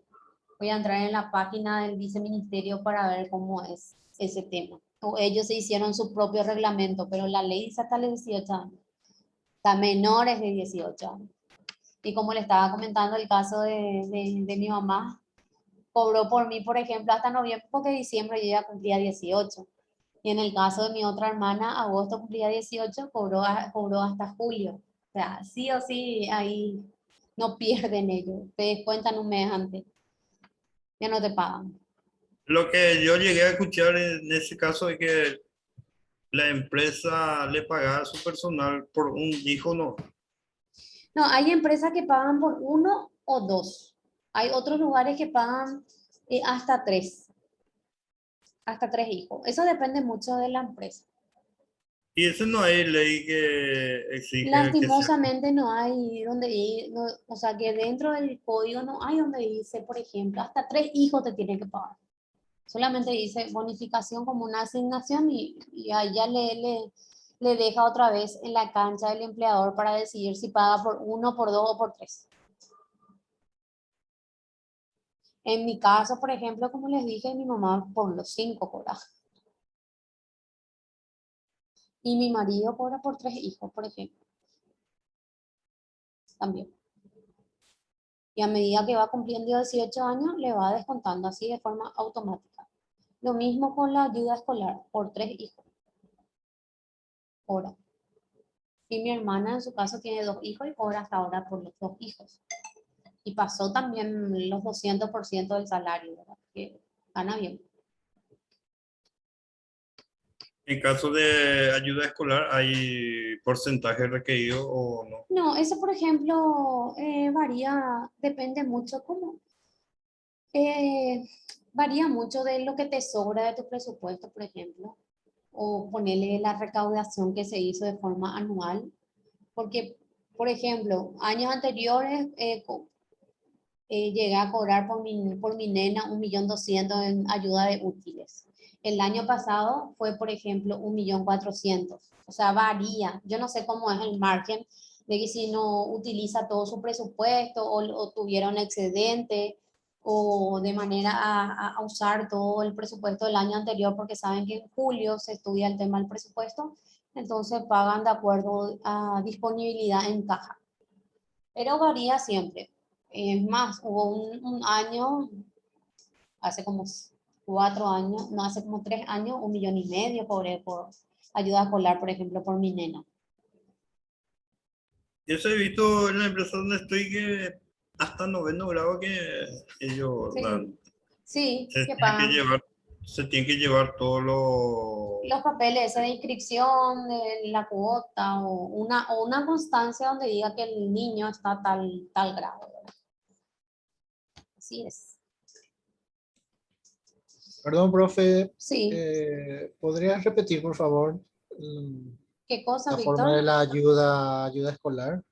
voy a entrar en la página del viceministerio para ver cómo es ese tema. O ellos se hicieron su propio reglamento, pero la ley dice hasta los 18 años, hasta menores de 18 años. Y como le estaba comentando el caso de mi mamá, cobró por mí, por ejemplo, hasta noviembre, porque diciembre yo ya cumplía 18. Y en el caso de mi otra hermana, agosto cumplía 18, cobró hasta julio. O sea, sí o sí, ahí no pierden ellos. Te descuentan un mes antes, ya no te pagan. Lo que yo llegué a escuchar en ese caso es que la empresa le pagaba a su personal por un hijo, no. No, hay empresas que pagan por 1 o 2. Hay otros lugares que pagan hasta tres hijos. Eso depende mucho de la empresa. Y eso no hay ley que exige que sea. Lastimosamente no hay o sea que dentro del código no hay donde dice, por ejemplo, hasta 3 hijos te tienen que pagar. Solamente dice bonificación como una asignación y ahí ya le deja otra vez en la cancha del empleador para decidir si paga por 1, por 2 o por 3. En mi caso, por ejemplo, como les dije, mi mamá por los 5 cobra. Y mi marido cobra por 3 hijos, por ejemplo, también. Y a medida que va cumpliendo 18 años, le va descontando así de forma automática. Lo mismo con la ayuda escolar por 3 hijos. cobra. Y mi hermana en su caso tiene 2 hijos y cobra hasta ahora por los 2 hijos. Y pasó también los 200% del salario, ¿verdad? Que gana bien. En caso de ayuda escolar, ¿hay porcentaje requerido o no? No, eso por ejemplo varía, depende mucho cómo. eh, Varía mucho de lo que te sobra de tu presupuesto, por ejemplo, o ponerle la recaudación que se hizo de forma anual, porque, por ejemplo, años anteriores llegué a cobrar por mi nena 1.200.000 en ayuda de útiles. El año pasado fue, por ejemplo, 1.400.000. O sea, varía. Yo no sé cómo es el margen de que si no utiliza todo su presupuesto o tuviera un excedente o de manera a usar todo el presupuesto del año anterior, porque saben que en julio se estudia el tema del presupuesto, entonces pagan de acuerdo a disponibilidad en caja. Pero varía siempre. Es más, hubo un año, hace como 4 años, no, hace como 3 años, 1.500.000 cobré por ayuda escolar, por ejemplo, por mi nena. Eso he visto en la empresa donde estoy que hasta noveno grado que ellos dan. Sí, Se que tiene que pagan llevar, se tiene que llevar todo lo... los papeles ese de inscripción, de la cuota o una constancia donde diga que el niño está tal grado, ¿verdad? Así es. Perdón, profe, Sí, ¿podrías repetir, por favor, ¿qué cosa, la forma Víctor? de la ayuda escolar?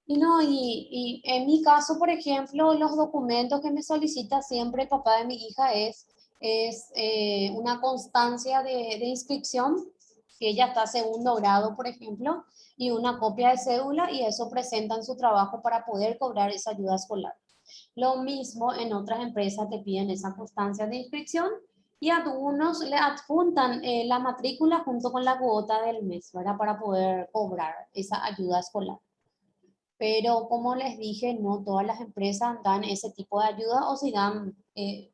Y no, y en mi caso, por ejemplo, los documentos que me solicita siempre el papá de mi hija es una constancia de inscripción, que ella está segundo grado, por ejemplo, y una copia de cédula, y eso presenta en su trabajo para poder cobrar esa ayuda escolar. Lo mismo en otras empresas te piden esa constancia de inscripción y a algunos le adjuntan la matrícula junto con la cuota del mes, ¿verdad? Para poder cobrar esa ayuda escolar. Pero como les dije, no todas las empresas dan ese tipo de ayuda o si dan,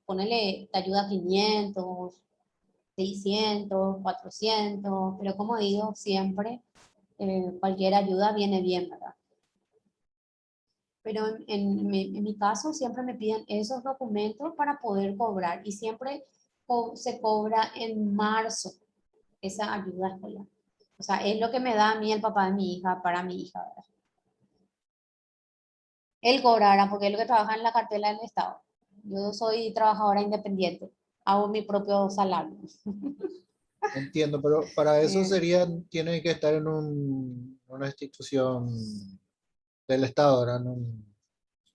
ponele, te ayuda 500, 600, 400, pero como digo, siempre cualquier ayuda viene bien, ¿verdad? Pero en mi caso siempre me piden esos documentos para poder cobrar y siempre se cobra en marzo esa ayuda escolar. O sea, es lo que me da a mí el papá de mi hija para mi hija, ¿verdad? Él cobrará porque es lo que trabaja en la cartela del Estado. Yo soy trabajadora independiente, hago mi propio salario. Entiendo, pero para eso Eh, tiene que estar en una institución del Estado, ¿verdad?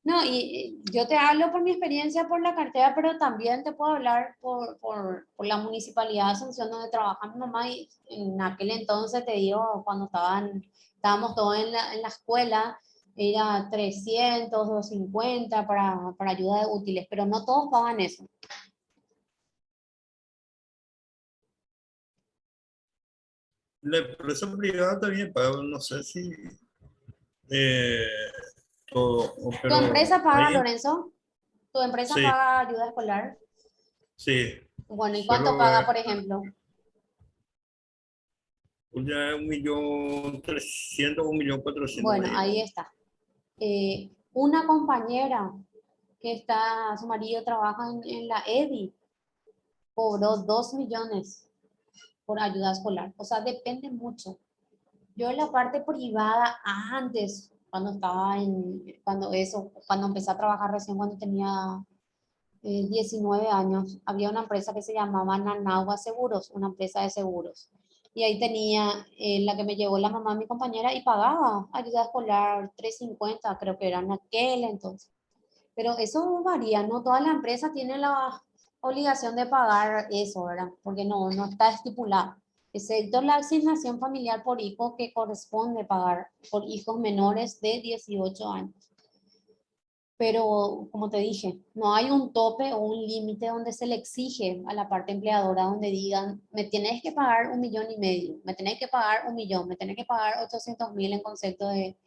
no, y yo te hablo por mi experiencia por la cartera, pero también te puedo hablar por la municipalidad de Asunción donde trabaja mi mamá y en aquel entonces, te digo, cuando estábamos todos en la escuela, era 300 o 50 para ayuda de útiles, pero no todos pagan eso. La empresa privada también paga, no sé si eh, todo, ¿Tu pero empresa paga, ahí Lorenzo? ¿Tu empresa sí, paga ayuda escolar? sí, Bueno, ¿y cuánto solo paga, por ejemplo? ya 1.300.000, 1.400.000 Bueno, ahí más o ahí menos. está. Una compañera que está, su marido trabaja en la EDI, cobró 2 millones por ayuda escolar. O sea, depende mucho. Yo en la parte privada, antes, cuando empecé a trabajar recién, cuando tenía 19 años, había una empresa que se llamaba Nanagua Seguros, una empresa de seguros. Y ahí tenía la que me llevó la mamá de mi compañera y pagaba ayuda escolar 350 creo que era en aquel entonces. Pero eso varía, no todas las empresas tienen la obligación de pagar eso, ¿verdad? Porque no está estipulado, excepto la asignación familiar por hijo que corresponde pagar por hijos menores de 18 años. Pero, como te dije, no hay un tope o un límite donde se le exige a la parte empleadora donde digan, me tienes que pagar 1,5 millones, me tenés que pagar 1 millón, me tenés que pagar 800.000 en concepto de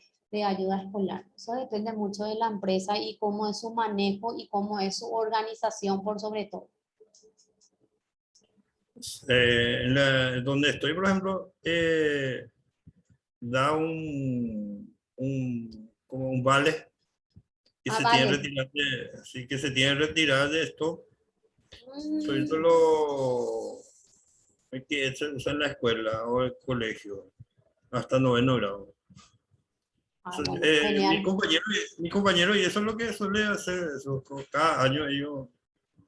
ayuda escolar. Eso depende mucho de la empresa y cómo es su manejo y cómo es su organización por sobre todo. donde estoy, por ejemplo, da como un vale que Ah, se tiene vale. retirar así que se tiene retirar de esto, sobre Mm, todo que se usa en la escuela o el colegio, hasta noveno grado. ah, bueno, genial. Mi compañero, y eso es lo que suele hacer, eso, cada año ellos.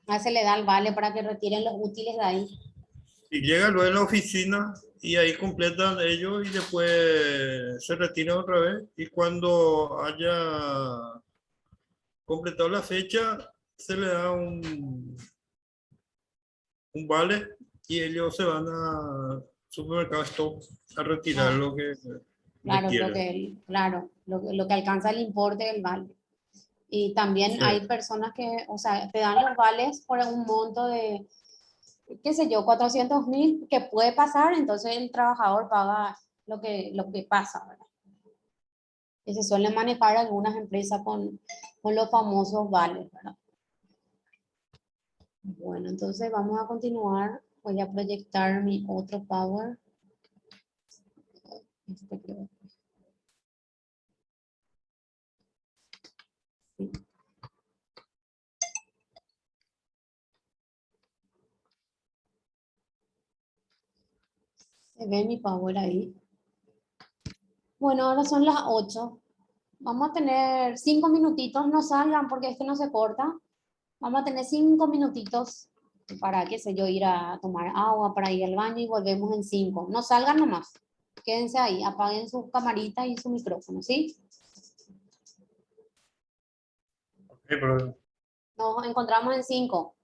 Ah, se le da el vale para que retiren los útiles de ahí. Y llega luego a la oficina y ahí completan ellos y después se retiran otra vez. Y cuando haya completado la fecha, se le da un vale y ellos se van a supermercado Stop a retirar Ah, lo que les claro, quieren. claro, lo que alcanza el importe del vale. Y también Sí, hay personas que, o sea, te dan los vales por un monto de, qué sé yo, 400.000 que puede pasar, entonces el trabajador paga lo que pasa, ¿verdad? Que se suelen manejar algunas empresas con los famosos vales, ¿verdad? Bueno, entonces vamos a continuar. Voy a proyectar mi otro Power. Este creo. Sí. Se ve mi Power ahí. Bueno, ahora son las 8. Vamos a tener 5 minutitos, no salgan porque este no se corta. Vamos a tener 5 minutitos para, qué sé yo, ir a tomar agua, para ir al baño y volvemos en 5. No salgan nomás. Quédense ahí, apaguen su camarita y su micrófono, ¿sí? ok, pero Nos encontramos en 5.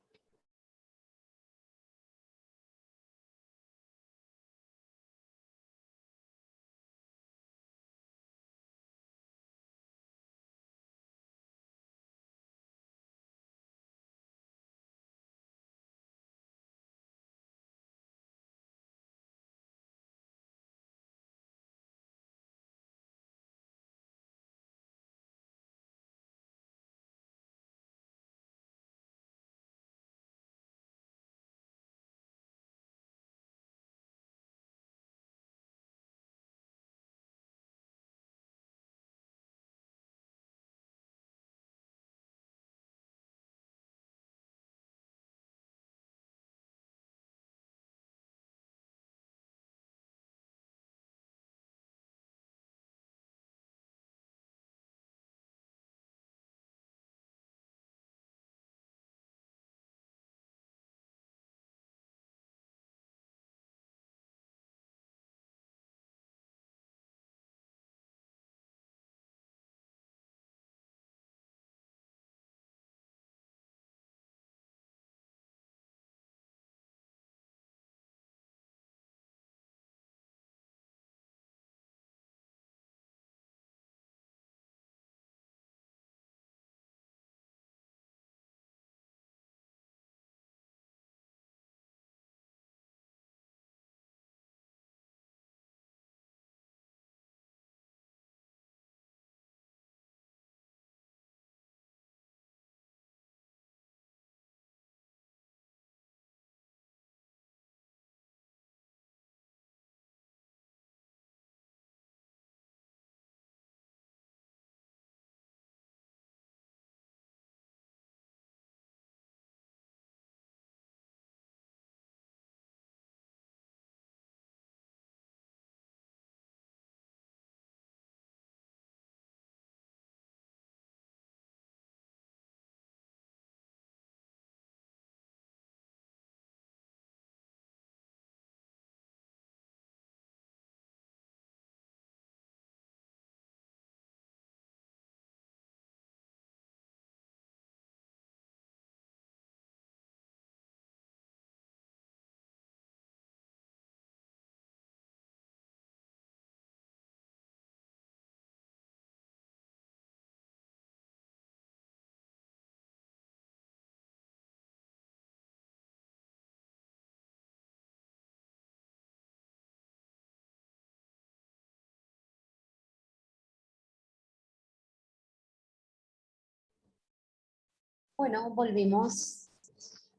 Bueno, volvimos.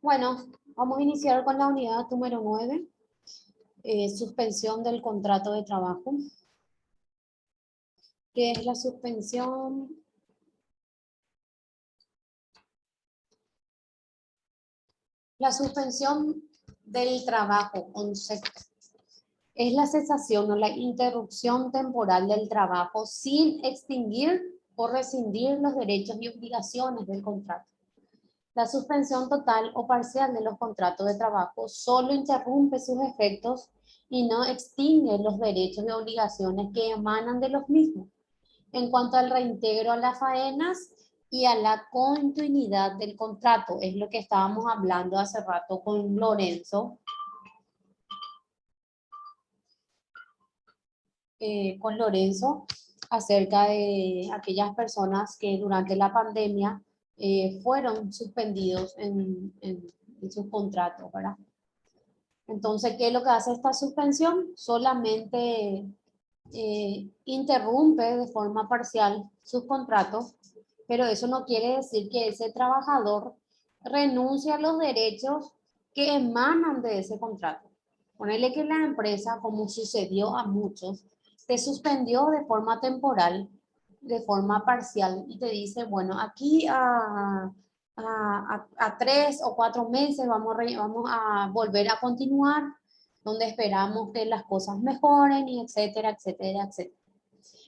Bueno, Vamos a iniciar con la unidad número 9, suspensión del contrato de trabajo. ¿Qué es la suspensión? La suspensión del trabajo, concepto, es la cesación o la interrupción temporal del trabajo sin extinguir o rescindir los derechos y obligaciones del contrato. La suspensión total o parcial de los contratos de trabajo solo interrumpe sus efectos y no extingue los derechos y obligaciones que emanan de los mismos. En cuanto al reintegro a las faenas y a la continuidad del contrato, es lo que estábamos hablando hace rato con Lorenzo. Acerca de aquellas personas que durante la pandemia fueron suspendidos en sus contratos, ¿verdad? Entonces, ¿qué es lo que hace esta suspensión? Solamente interrumpe de forma parcial sus contratos, pero eso no quiere decir que ese trabajador renuncie a los derechos que emanan de ese contrato. Ponele que la empresa, como sucedió a muchos, te suspendió de forma temporal, de forma parcial, y te dice, bueno, aquí a 3 o 4 meses vamos a volver a continuar, donde esperamos que las cosas mejoren, y etcétera, etcétera, etcétera.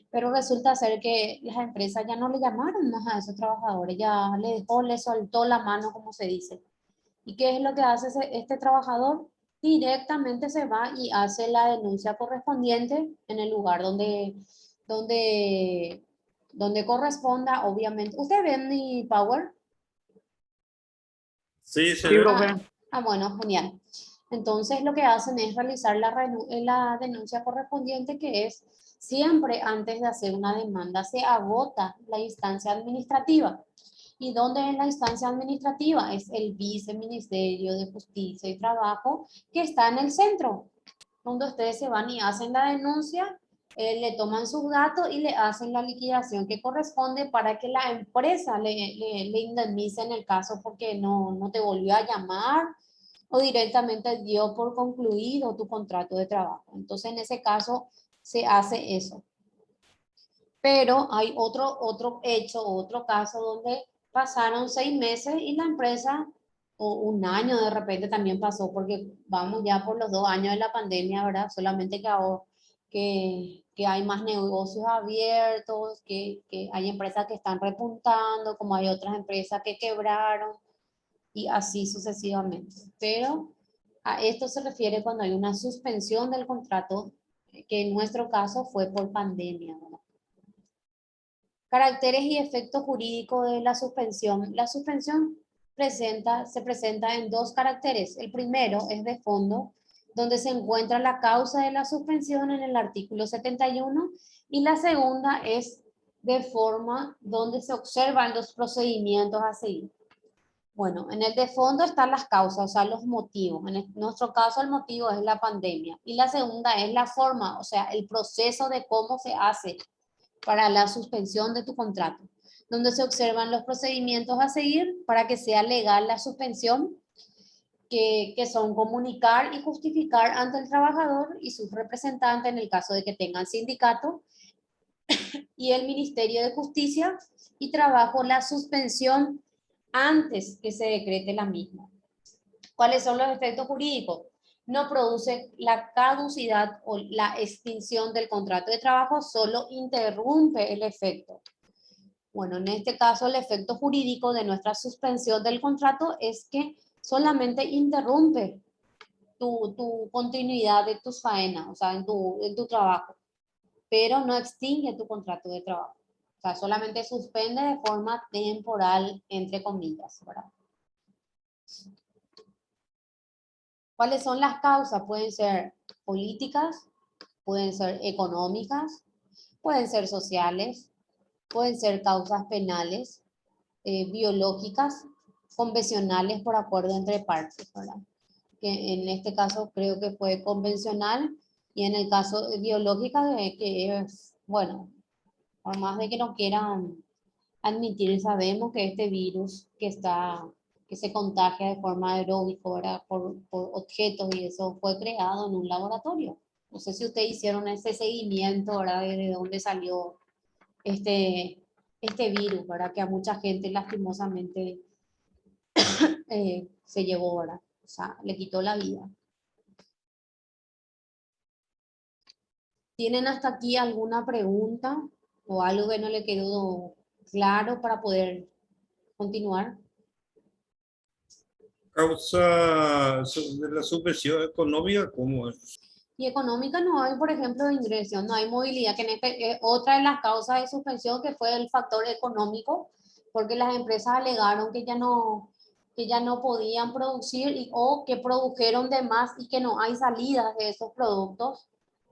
Pero resulta ser que las empresas ya no le llamaron más a esos trabajadores, ya le soltó la mano, como se dice. ¿Y qué es lo que hace este trabajador? Directamente se va y hace la denuncia correspondiente en el lugar donde corresponda, obviamente. ¿Usted ve mi Power? Sí, se Sí, ve. profe. Bueno, genial. Entonces lo que hacen es realizar la denuncia correspondiente, que es siempre antes de hacer una demanda se agota la instancia administrativa. ¿Y dónde es la instancia administrativa? Es el Viceministerio de Justicia y Trabajo, que está en el centro, donde ustedes se van y hacen la denuncia, le toman sus datos y le hacen la liquidación que corresponde para que la empresa le indemnice en el caso porque no te volvió a llamar o directamente dio por concluido tu contrato de trabajo. Entonces, en ese caso, se hace eso. Pero hay otro hecho, otro caso donde pasaron 6 meses y la empresa, o un año de repente también pasó, porque vamos ya por los 2 años de la pandemia, ¿verdad? Solamente que ahora que hay más negocios abiertos, que hay empresas que están repuntando, como hay otras empresas que quebraron, y así sucesivamente. Pero a esto se refiere cuando hay una suspensión del contrato, que en nuestro caso fue por pandemia, ¿verdad? Caracteres y efectos jurídicos de la suspensión. La suspensión se presenta en 2 caracteres. El primero es de fondo, donde se encuentra la causa de la suspensión en el artículo 71, y la segunda es de forma, donde se observan los procedimientos a seguir. Bueno, en el de fondo están las causas, o sea, los motivos. En nuestro caso, el motivo es la pandemia. Y la segunda es la forma, o sea, el proceso de cómo se hace para la suspensión de tu contrato, donde se observan los procedimientos a seguir para que sea legal la suspensión, que son comunicar y justificar ante el trabajador y sus representantes en el caso de que tengan sindicato, y el Ministerio de Justicia y Trabajo la suspensión antes que se decrete la misma. ¿Cuáles son los efectos jurídicos? No produce la caducidad o la extinción del contrato de trabajo, solo interrumpe el efecto. Bueno, en este caso el efecto jurídico de nuestra suspensión del contrato es que solamente interrumpe tu continuidad de tus faenas, o sea, en tu trabajo, pero no extingue tu contrato de trabajo. O sea, solamente suspende de forma temporal, entre comillas, ¿verdad? ¿Cuáles son las causas? Pueden ser políticas, pueden ser económicas, pueden ser sociales, pueden ser causas penales, biológicas, convencionales por acuerdo entre partes, ¿verdad? Que en este caso creo que fue convencional, y en el caso de biológica, que es, bueno, por más de que no quieran admitir, sabemos que este virus que está que se contagia de forma aeróbica, ¿verdad? Por objetos, y eso fue creado en un laboratorio. No sé si ustedes hicieron ese seguimiento, ¿verdad? De dónde salió este virus, ¿verdad? Que a mucha gente lastimosamente se llevó, ¿verdad? O sea, le quitó la vida. ¿Tienen hasta aquí alguna pregunta o algo que no le quedó claro para poder continuar? Causa de la subvención económica, ¿cómo es? Y económica no hay, por ejemplo, ingresos, no hay movilidad, que otra de las causas de suspensión que fue el factor económico, porque las empresas alegaron que ya no podían producir o que produjeron de más y que no hay salidas de esos productos.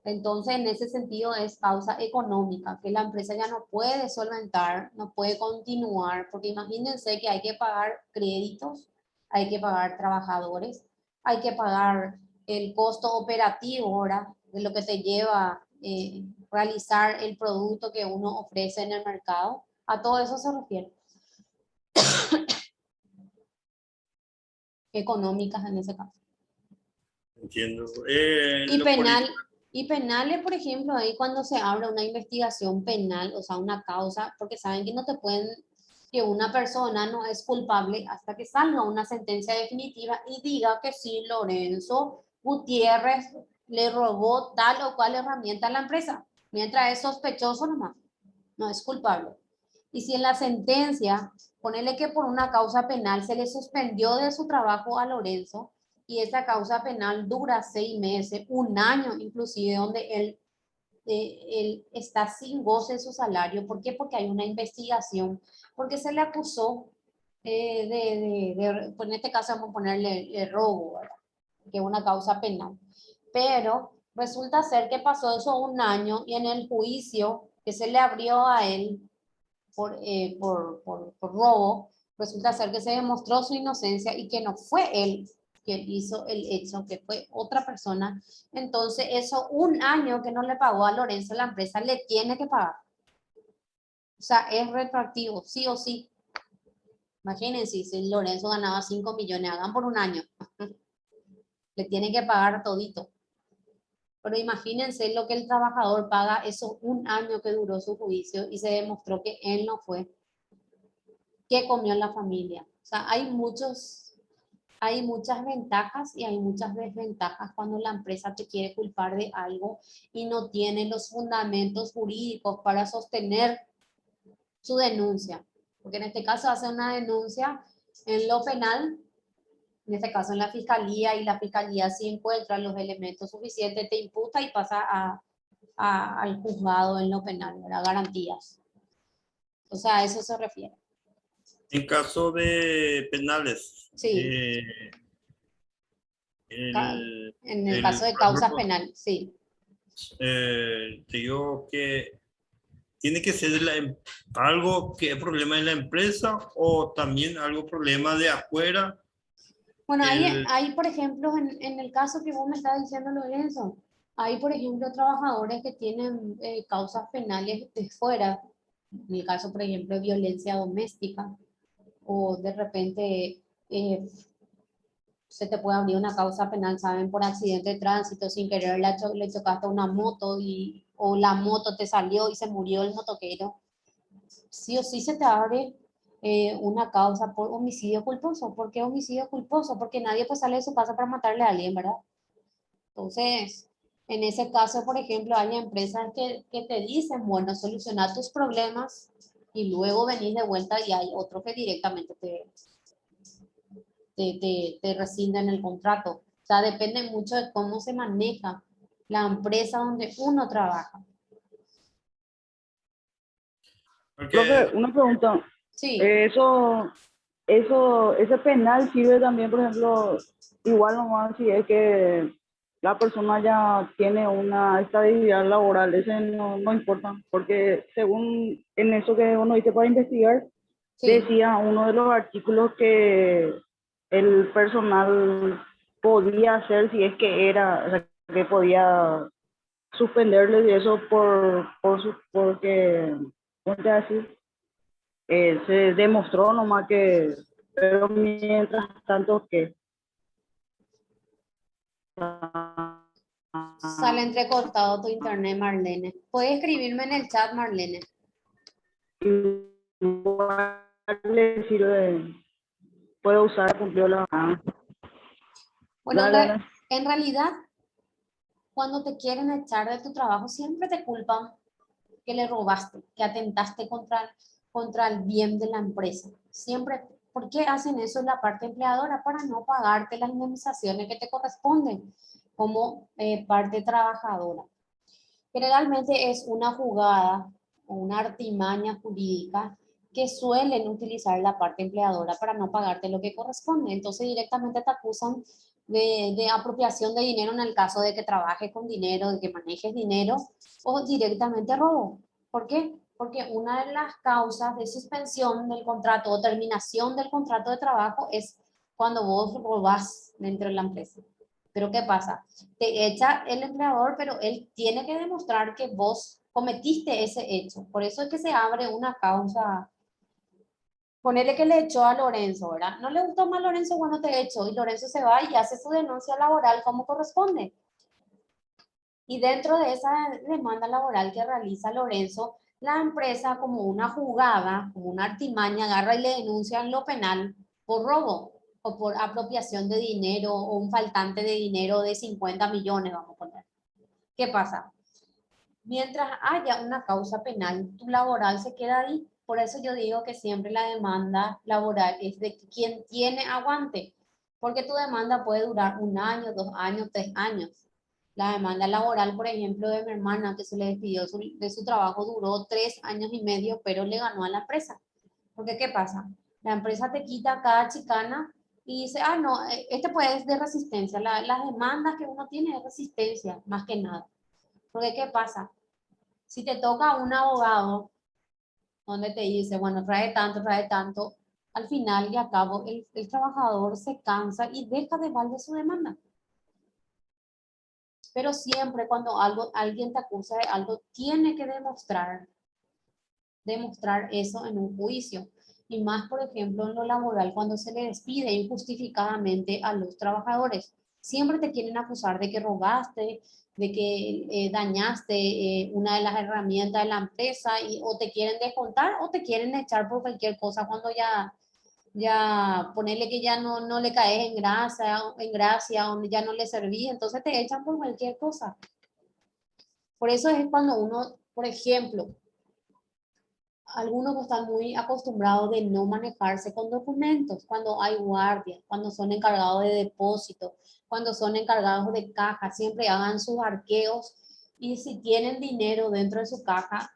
Entonces, en ese sentido es causa económica, que la empresa ya no puede solventar, no puede continuar, porque imagínense que hay que pagar créditos, hay que pagar trabajadores, hay que pagar el costo operativo ahora de lo que te lleva realizar el producto que uno ofrece en el mercado. A todo eso se refiere. Económicas en ese caso. Entiendo. Y Lo penal, y penales, por ejemplo, ahí cuando se abre una investigación penal, o sea, una causa, porque saben que no te pueden, que una persona no es culpable hasta que salga una sentencia definitiva y diga que sí, Lorenzo Gutiérrez le robó tal o cual herramienta a la empresa. Mientras es sospechoso nomás, no es culpable. Y si en la sentencia, ponele que por una causa penal se le suspendió de su trabajo a Lorenzo, y esa causa penal dura 6 meses, un año inclusive, donde él está sin goce de su salario. ¿Por qué? Porque hay una investigación, porque se le acusó pues en este caso vamos a ponerle robo, ¿verdad? Que es una causa penal. Pero resulta ser que pasó eso un año y en el juicio que se le abrió a él por robo, resulta ser que se demostró su inocencia y que no fue él quien hizo el hecho, que fue otra persona. Entonces, eso un año que no le pagó a Lorenzo, la empresa le tiene que pagar. O sea, es retroactivo, sí o sí. Imagínense, si Lorenzo ganaba 5 millones, hagan por un año. Le tienen que pagar todito. Pero imagínense lo que el trabajador paga eso un año que duró su juicio y se demostró que él no fue. ¿Qué comió la familia? O sea, hay muchas ventajas y hay muchas desventajas cuando la empresa te quiere culpar de algo y no tiene los fundamentos jurídicos para sostener su denuncia. Porque en este caso hace una denuncia en lo penal, en este caso en la fiscalía, y la fiscalía si encuentra los elementos suficientes te imputa y pasa al juzgado en lo penal, ¿verdad? Garantías. O sea, a eso se refiere. En caso de penales, Sí. En el caso de por causas ejemplo, penales, sí. te digo que tiene que ser algo que es problema de la empresa o también algo problema de afuera. Bueno, hay, por ejemplo, en el caso que vos me estás diciendo, Lorenzo, hay, por ejemplo, trabajadores que tienen causas penales de fuera, en el caso, por ejemplo, de violencia doméstica, o de repente se te puede abrir una causa penal, ¿saben? Por accidente de tránsito, sin querer le chocaste a una moto o la moto te salió y se murió el motoquero. Sí o sí se te abre una causa por homicidio culposo. ¿Por qué homicidio culposo? Porque nadie pues sale de su casa para matarle a alguien, ¿verdad? Entonces, en ese caso, por ejemplo, hay empresas que te dicen, bueno, soluciona tus problemas y luego venís de vuelta, y hay otros que directamente te rescinden el contrato. O sea, depende mucho de cómo se maneja la empresa donde uno trabaja. Porque Profe, una pregunta. Sí, Ese penal sirve también, por ejemplo, igual nomás si es que la persona ya tiene una estabilidad laboral, ese no importa, porque según en eso que uno dice para investigar, sí. decía uno de los artículos que el personal podía hacer si es que era, o sea, que podía suspenderles y eso porque, ¿cómo te voy a decir? Se demostró nomás que Pero mientras tanto, ¿qué? Sale entrecortado tu internet, Marlene. ¿Puedes escribirme en el chat, Marlene? Igual le sirve, puede usar, cumplió la... Bueno, Dale, dale. en realidad, cuando te quieren echar de tu trabajo, siempre te culpan que le robaste, que atentaste contra el bien de la empresa. Siempre, ¿por qué hacen eso en la parte empleadora? Para no pagarte las indemnizaciones que te corresponden como parte trabajadora. Generalmente es una jugada o una artimaña jurídica que suelen utilizar la parte empleadora para no pagarte lo que corresponde. Entonces directamente te acusan de apropiación de dinero en el caso de que trabajes con dinero, de que manejes dinero, o directamente robo. ¿Por qué? Porque una de las causas de suspensión del contrato o terminación del contrato de trabajo es cuando vos robás dentro de la empresa. Pero ¿qué pasa? Te echa el empleador, pero él tiene que demostrar que vos cometiste ese hecho. Por eso es que se abre una causa. Ponerle que le echó a Lorenzo, ¿verdad? No le gustó más Lorenzo, bueno, te echó y Lorenzo se va y hace su denuncia laboral como corresponde. Y dentro de esa demanda laboral que realiza Lorenzo, la empresa como una jugada, como una artimaña, agarra y le denuncia en lo penal por robo o por apropiación de dinero o un faltante de dinero de 50 millones, vamos a poner. ¿Qué pasa? Mientras haya una causa penal, tu laboral se queda ahí. Por eso yo digo que siempre la demanda laboral es de quien tiene aguante, porque tu demanda puede durar 1 año, 2 años, 3 años. La demanda laboral, por ejemplo, de mi hermana que se le despidió de su trabajo, duró 3 años y medio, pero le ganó a la empresa. Porque ¿qué pasa? La empresa te quita cada chicana y dice, ah, no, este pues es de resistencia. Las demandas que uno tiene es resistencia, más que nada. Porque ¿qué pasa? Si te toca un abogado donde te dice, bueno, trae tanto, al final y a cabo el trabajador se cansa y deja de valer su demanda. Pero siempre cuando alguien te acusa de algo, tiene que demostrar eso en un juicio. Y más, por ejemplo, en lo laboral, cuando se le despide injustificadamente a los trabajadores. Siempre te quieren acusar de que robaste, de que dañaste una de las herramientas de la empresa o te quieren descontar o te quieren echar por cualquier cosa cuando ya ponerle que ya no le caes en gracia o ya no le serví, entonces te echan por cualquier cosa. Por eso es cuando uno, por ejemplo, algunos están muy acostumbrados de no manejarse con documentos, cuando hay guardias, cuando son encargados de depósito, cuando son encargados de caja, siempre hagan sus arqueos y si tienen dinero dentro de su caja,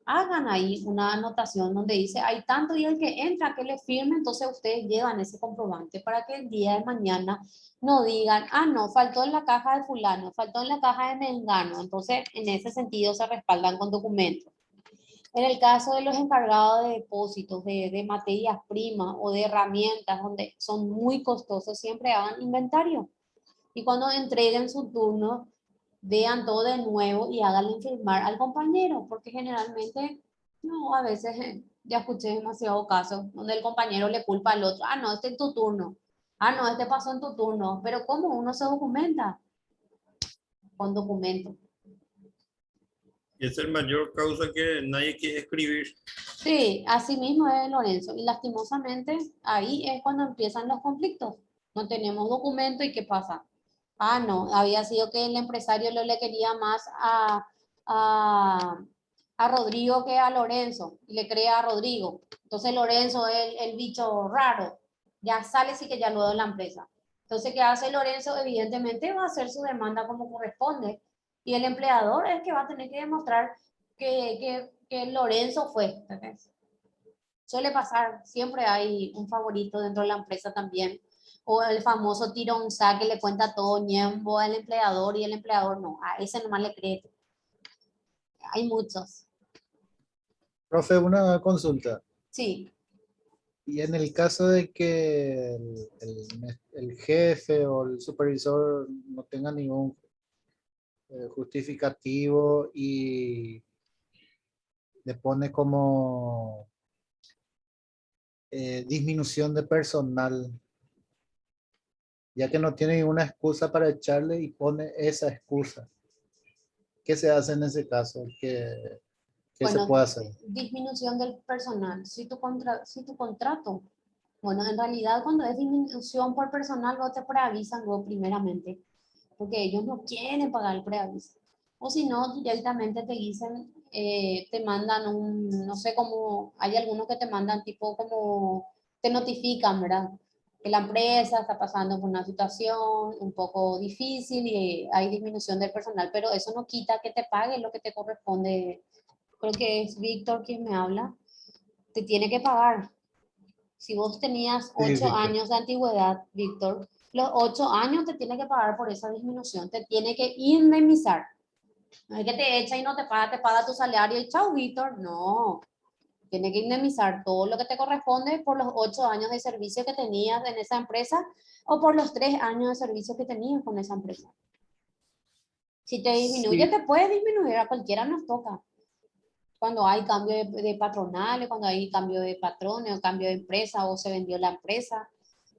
hagan ahí una anotación donde dice, hay tanto y el que entra, que le firme, entonces ustedes llevan ese comprobante para que el día de mañana no digan, ah, no, faltó en la caja de fulano, faltó en la caja de mengano, entonces en ese sentido se respaldan con documentos. En el caso de los encargados de depósitos, de materias primas o de herramientas donde son muy costosos, siempre hagan inventario. Y cuando entreguen su turno, vean todo de nuevo y háganle firmar al compañero, porque generalmente, no, a veces ya escuché demasiado casos donde el compañero le culpa al otro, ah, no, este es tu turno, ah, no, este pasó en tu turno, pero ¿cómo uno se documenta? Con documentos. Y esa es la mayor causa que nadie quiere escribir. Sí, así mismo es Lorenzo. Y lastimosamente ahí es cuando empiezan los conflictos. No tenemos documento y ¿qué pasa? Ah, no, había sido que el empresario no le quería más a, a Rodrigo que a Lorenzo y le crea a Rodrigo. Entonces Lorenzo es el bicho raro. Ya sale sí que ya lo de la empresa. Entonces, ¿qué hace Lorenzo? Evidentemente va a hacer su demanda como corresponde. Y el empleador es que va a tener que demostrar que Lorenzo fue. ¿Entendés? Suele pasar, siempre hay un favorito dentro de la empresa también. O el famoso tironza que le cuenta todo ñembo al empleador y el empleador no. A ese nomás le cree. Hay muchos. Profe, una consulta. Sí, Y en el caso de que el jefe o el supervisor no tenga ningún justificativo y le pone como disminución de personal, ya que no tiene ninguna excusa para echarle y pone esa excusa. ¿Qué se hace en ese caso? ¿Qué se Bueno, puede hacer? disminución del personal. Si tu contrato, bueno, en realidad cuando es disminución por personal, vos te preavisan vos primeramente, porque ellos no quieren pagar el preaviso. O si no, directamente te dicen, te mandan un, no sé cómo, hay algunos que te mandan tipo como, te notifican, ¿verdad? Que la empresa está pasando por una situación un poco difícil y hay disminución del personal, pero eso no quita que te pague lo que te corresponde. Creo que es Víctor quien me habla, te tiene que pagar. Si vos tenías Sí, 8 Víctor. años de antigüedad, Víctor, los 8 años te tiene que pagar por esa disminución, te tiene que indemnizar. No es que te echa y no te paga tu salario y chao, Víctor. No, tiene que indemnizar todo lo que te corresponde por los 8 años de servicio que tenías en esa empresa o por los 3 años de servicio que tenías con esa empresa. Si te disminuye, Sí, te puede disminuir, a cualquiera nos toca. Cuando hay cambio de patronales, cuando hay cambio de patrones o cambio de empresa o se vendió la empresa,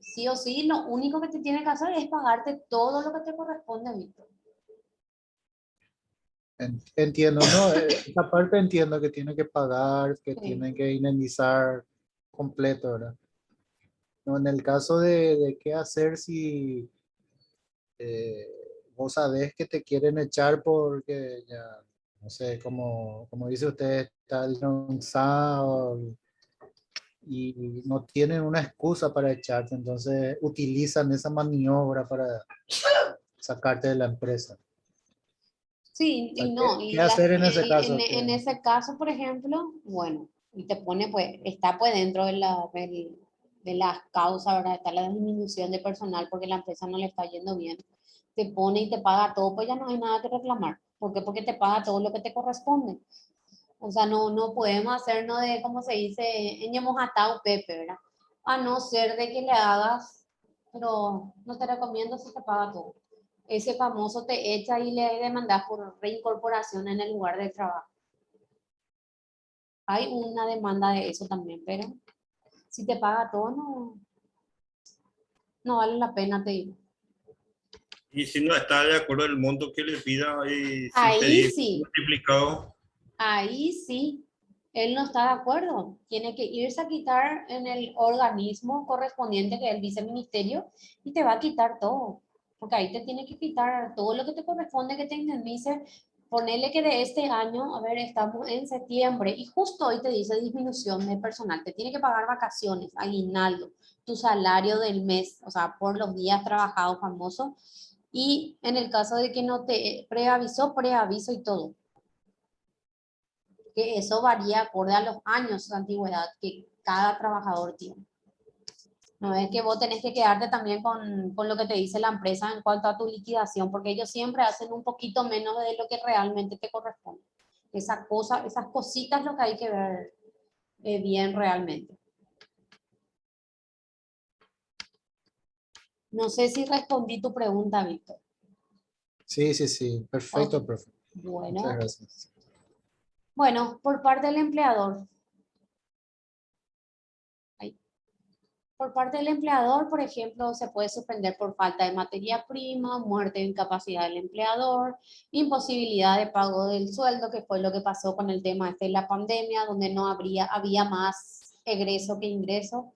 sí o sí, lo único que te tiene que hacer es pagarte todo lo que te corresponde, Víctor. entiendo, ¿no? Esta parte entiendo que tiene que pagar, que Sí. tienen que indemnizar completo, ¿verdad? No, en el caso de qué hacer si eh, vos sabés que te quieren echar porque ya, no sé, como dice usted, está cansado y no tienen una excusa para echarte, entonces utilizan esa maniobra para sacarte de la empresa. Sí, O sea, y no, ¿qué hacer en ese caso? en ese caso, por ejemplo, bueno, y te pone, pues, está pues dentro de de las causas, ¿verdad? Está la disminución de personal porque la empresa no le está yendo bien. Te pone y te paga todo, pues ya no hay nada que reclamar. ¿Por qué? Porque te paga todo lo que te corresponde. O sea, no podemos hacernos de, como se dice, ñemos atado Pepe, ¿verdad? A no ser de que le hagas, pero no te recomiendo si te paga todo. Ese famoso te echa y le demandas por reincorporación en el lugar de trabajo. Hay una demanda de eso también, pero si te paga todo, no vale la pena, te digo. Y si no está de acuerdo el monto que le pida y sin Ahí pedir sí, multiplicado, ahí sí, él no está de acuerdo. Tiene que irse a quitar en el organismo correspondiente, que es el viceministerio, y te va a quitar todo. Porque ahí te tiene que quitar todo lo que te corresponde que te indemnice. Ponele que de este año, a ver, estamos en septiembre y justo hoy te dice disminución de personal. Te tiene que pagar vacaciones, aguinaldo, tu salario del mes, o sea, por los días trabajados famosos. Y en el caso de que no te preavisó, preaviso y todo, que eso varía acorde a los años de antigüedad que cada trabajador tiene. No es que vos tenés que quedarte también con lo que te dice la empresa en cuanto a tu liquidación, porque ellos siempre hacen un poquito menos de lo que realmente te corresponde. Esa cosa, esas cositas es lo que hay que ver bien realmente. No sé si respondí tu pregunta, Víctor. Sí, sí, sí, Ok, perfecto, profe. Muchas bueno, gracias. bueno, por parte del empleador. Por parte del empleador, por ejemplo, se puede suspender por falta de materia prima, muerte o incapacidad del empleador, imposibilidad de pago del sueldo, que fue lo que pasó con el tema de la pandemia, donde no había más egreso que ingreso,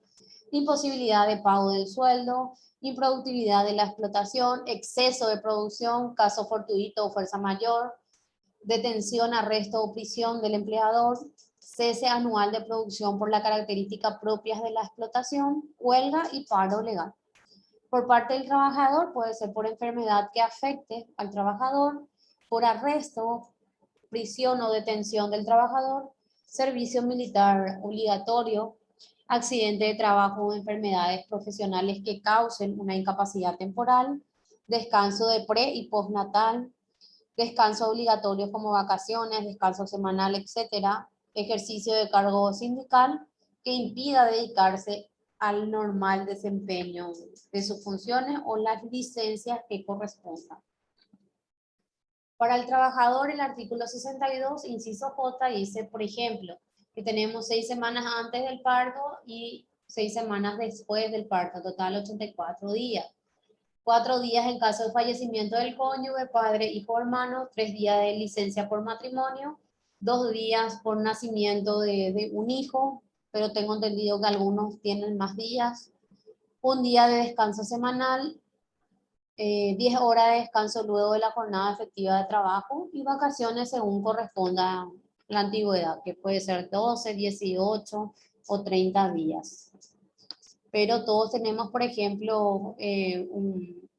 imposibilidad de pago del sueldo, improductividad de la explotación, exceso de producción, caso fortuito o fuerza mayor, detención, arresto o prisión del empleador, cese anual de producción por las características propias de la explotación, huelga y paro legal. Por parte del trabajador puede ser por enfermedad que afecte al trabajador, por arresto, prisión o detención del trabajador, servicio militar obligatorio, accidente de trabajo o enfermedades profesionales que causen una incapacidad temporal, descanso de pre y postnatal, descanso obligatorio como vacaciones, descanso semanal, etcétera, ejercicio de cargo sindical que impida dedicarse al normal desempeño de sus funciones o las licencias que correspondan. Para el trabajador, el artículo 62, inciso J, dice, por ejemplo, que tenemos 6 semanas antes del parto y 6 semanas después del parto, total 84 días. 4 días en caso de fallecimiento del cónyuge, padre, hijo, hermano, 3 días de licencia por matrimonio, 2 días por nacimiento de un hijo, pero tengo entendido que algunos tienen más días, 1 día de descanso semanal, 10 horas de descanso luego de la jornada efectiva de trabajo y vacaciones según corresponda la antigüedad, que puede ser 12, 18 o 30 días. Pero todos tenemos, por ejemplo, un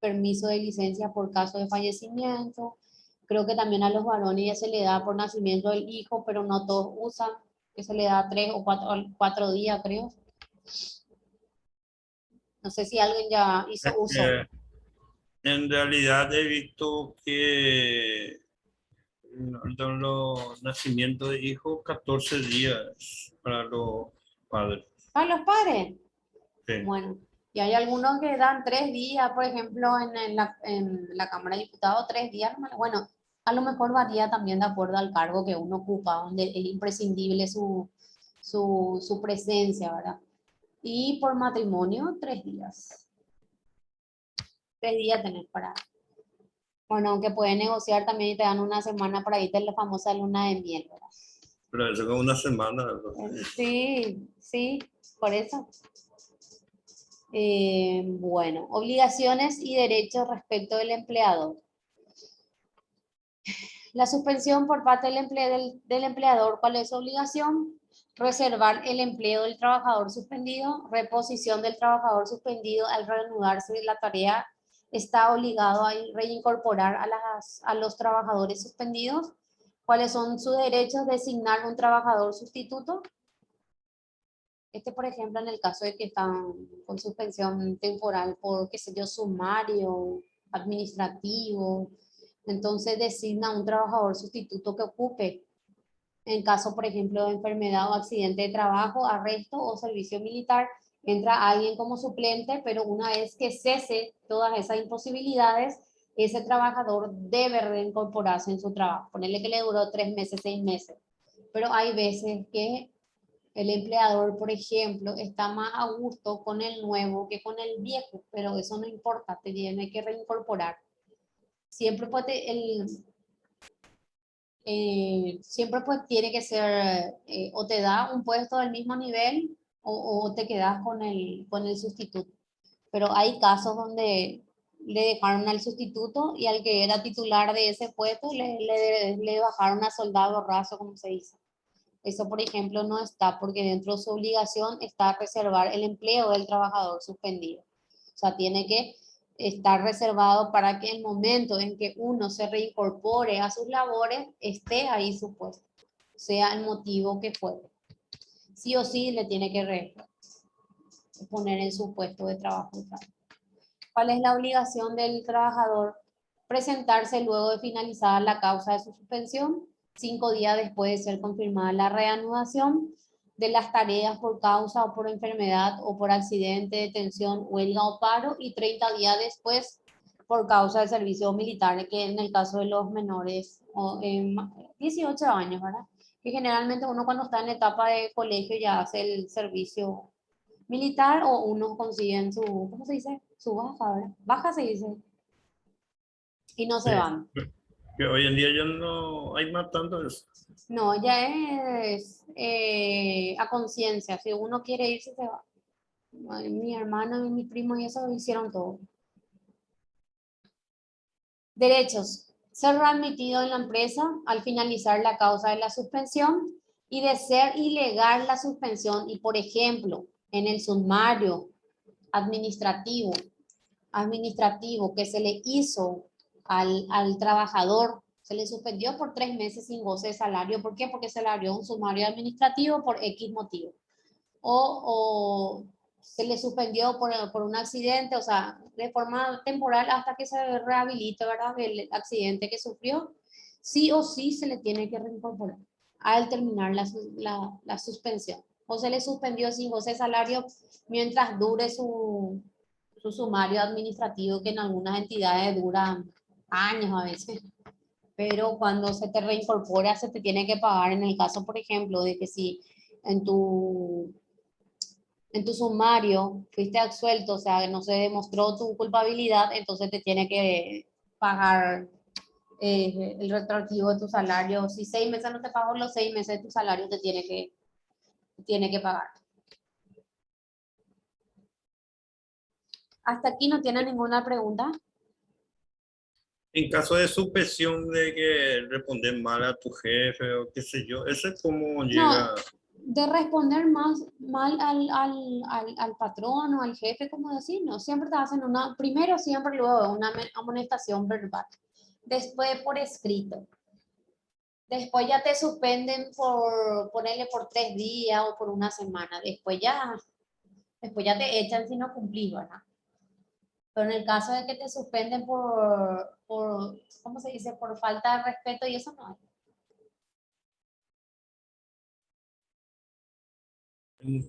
permiso de licencia por caso de fallecimiento. Creo que también a los varones ya se le da por nacimiento del hijo, pero no todos usan, que se le da 3 o 4 días, creo. No sé si alguien ya hizo uso. En realidad he visto que los nacimientos de hijos 14 días para los padres. ¿A los padres? Sí. Bueno, y hay algunos que dan 3 días, por ejemplo, en la Cámara de Diputados, 3 días. Bueno, a lo mejor varía también de acuerdo al cargo que uno ocupa, donde es imprescindible su presencia, ¿verdad? Y por matrimonio, 3 días. 3 días tenés para... Bueno, aunque pueden negociar también y te dan una semana para irte a la famosa luna de miel, ¿verdad? Pero eso es una semana, ¿verdad? Sí, sí, por eso. Bueno, obligaciones y derechos respecto del empleador. La suspensión por parte del empleador, ¿cuál es su obligación? Reservar el empleo del trabajador suspendido, reposición del trabajador suspendido al reanudarse la tarea, está obligado a reincorporar a los trabajadores suspendidos. ¿Cuáles son sus derechos? Designar un trabajador sustituto. Por ejemplo, en el caso de que están con suspensión temporal por, qué sé yo, sumario, administrativo, entonces designa un trabajador sustituto que ocupe. En caso, por ejemplo, de enfermedad o accidente de trabajo, arresto o servicio militar, entra alguien como suplente, pero una vez que cese todas esas imposibilidades, ese trabajador debe reincorporarse en su trabajo. Ponerle que le duró 3 meses, 6 meses. Pero hay veces que el empleador, por ejemplo, está más a gusto con el nuevo que con el viejo, pero eso no importa, te tiene que reincorporar. Siempre siempre pues tiene que ser, o te da un puesto del mismo nivel o te quedas con el sustituto. Pero hay casos donde le dejaron al sustituto y al que era titular de ese puesto le bajaron a soldado raso, como se dice. Eso, por ejemplo, no está porque dentro de su obligación está reservar el empleo del trabajador suspendido. O sea, tiene que estar reservado para que el momento en que uno se reincorpore a sus labores, esté ahí su puesto, sea el motivo que fuere. Sí o sí le tiene que poner en su puesto de trabajo. ¿Cuál es la obligación del trabajador? Presentarse luego de finalizada la causa de su suspensión, 5 días después de ser confirmada la reanudación de las tareas por causa o por enfermedad o por accidente, detención, huelga o paro, y 30 días después por causa de servicio militar, que en el caso de los menores, 18 años, ¿verdad? Que generalmente uno cuando está en la etapa de colegio ya hace el servicio militar o uno consiguen su, ¿cómo se dice? Su baja, ¿verdad? Baja se dice. Y no se van. Que hoy en día ya no hay más tanto eso. No, ya es a conciencia. Si uno quiere irse, se va. Mi hermano y mi primo y eso hicieron todo. Derechos. Ser readmitido en la empresa al finalizar la causa de la suspensión y de ser ilegal la suspensión y, por ejemplo, en el sumario administrativo que se le hizo al trabajador, se le suspendió por 3 meses sin goce de salario. ¿Por qué? Porque se le abrió un sumario administrativo por X motivo. O se le suspendió por un accidente, o sea, de forma temporal hasta que se rehabilite, ¿verdad? El accidente que sufrió, sí o sí se le tiene que reincorporar al terminar la suspensión. O se le suspendió sin goce de salario mientras dure su sumario administrativo, que en algunas entidades dura años a veces. Pero cuando se te reincorpora, se te tiene que pagar en el caso, por ejemplo, de que si en tu en tu sumario fuiste absuelto, o sea, no se demostró tu culpabilidad, entonces te tiene que pagar el retroactivo de tu salario. Si 6 meses no te pagó, los 6 meses de tu salario tiene que pagar. Hasta aquí no tiene ninguna pregunta. En caso de suspensión de que respondes mal a tu jefe o qué sé yo, ¿ese cómo llega? No, de responder más mal al patrón o al jefe, como decir, no, siempre te hacen primero siempre luego una amonestación verbal, después por escrito. Después ya te suspenden por ponerle por 3 días o por una semana. Después ya te echan si no cumplís, ¿verdad? Pero en el caso de que te suspenden ¿cómo se dice? Por falta de respeto y eso no hay.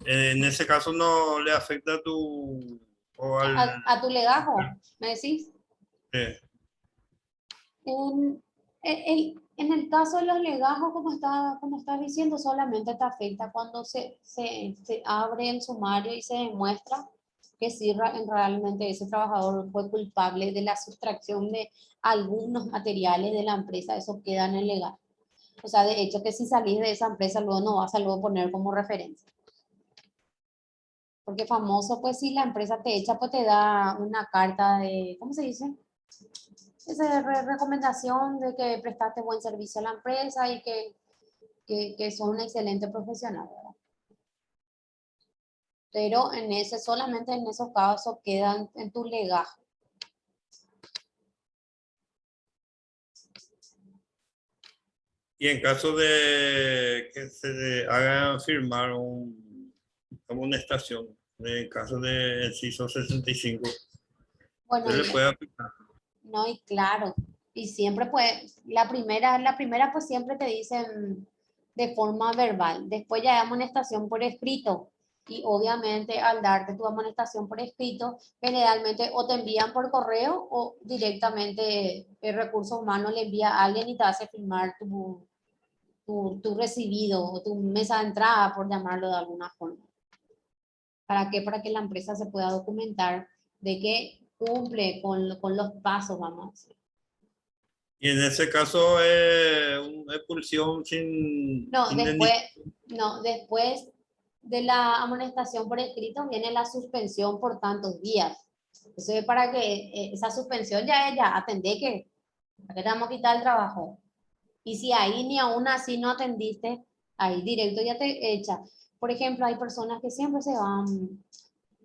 En ese caso no le afecta a tu o al A tu legajo, ¿me decís? eh, En el caso de los legajos, como estás diciendo, solamente te afecta cuando se abre el sumario y se demuestra que sí realmente ese trabajador fue culpable de la sustracción de algunos materiales de la empresa, eso queda en el legajo. O sea, de hecho que si salís de esa empresa luego no vas a luego poner como referencia. Porque famoso, pues si la empresa te echa, pues te da una carta de, ¿cómo se dice? Esa recomendación de que prestaste buen servicio a la empresa y que son un excelente profesional, ¿verdad? Pero solamente en esos casos quedan en tu legajo. y en caso de que se haga firmar como una estación, en caso de inciso 65, Bueno, se le puede aplicar. no, y claro, y siempre pues, la primera pues siempre te dicen de forma verbal, después ya hay amonestación por escrito, y obviamente al darte tu amonestación por escrito, generalmente o te envían por correo o directamente el recurso humano le envía a alguien y te hace firmar tu recibido o tu mesa de entrada, por llamarlo de alguna forma. ¿Para qué? Para que la empresa se pueda documentar de que cumple con los pasos, vamos a decir. Y en ese caso es una expulsión sin No, indemnización. después de la amonestación por escrito viene la suspensión por tantos días. Eso es para que esa suspensión ya atendé que, ¿para qué te vamos a quitar el trabajo? Y si ahí ni aún así no atendiste, ahí directo ya te echa. Por ejemplo, hay personas que siempre se van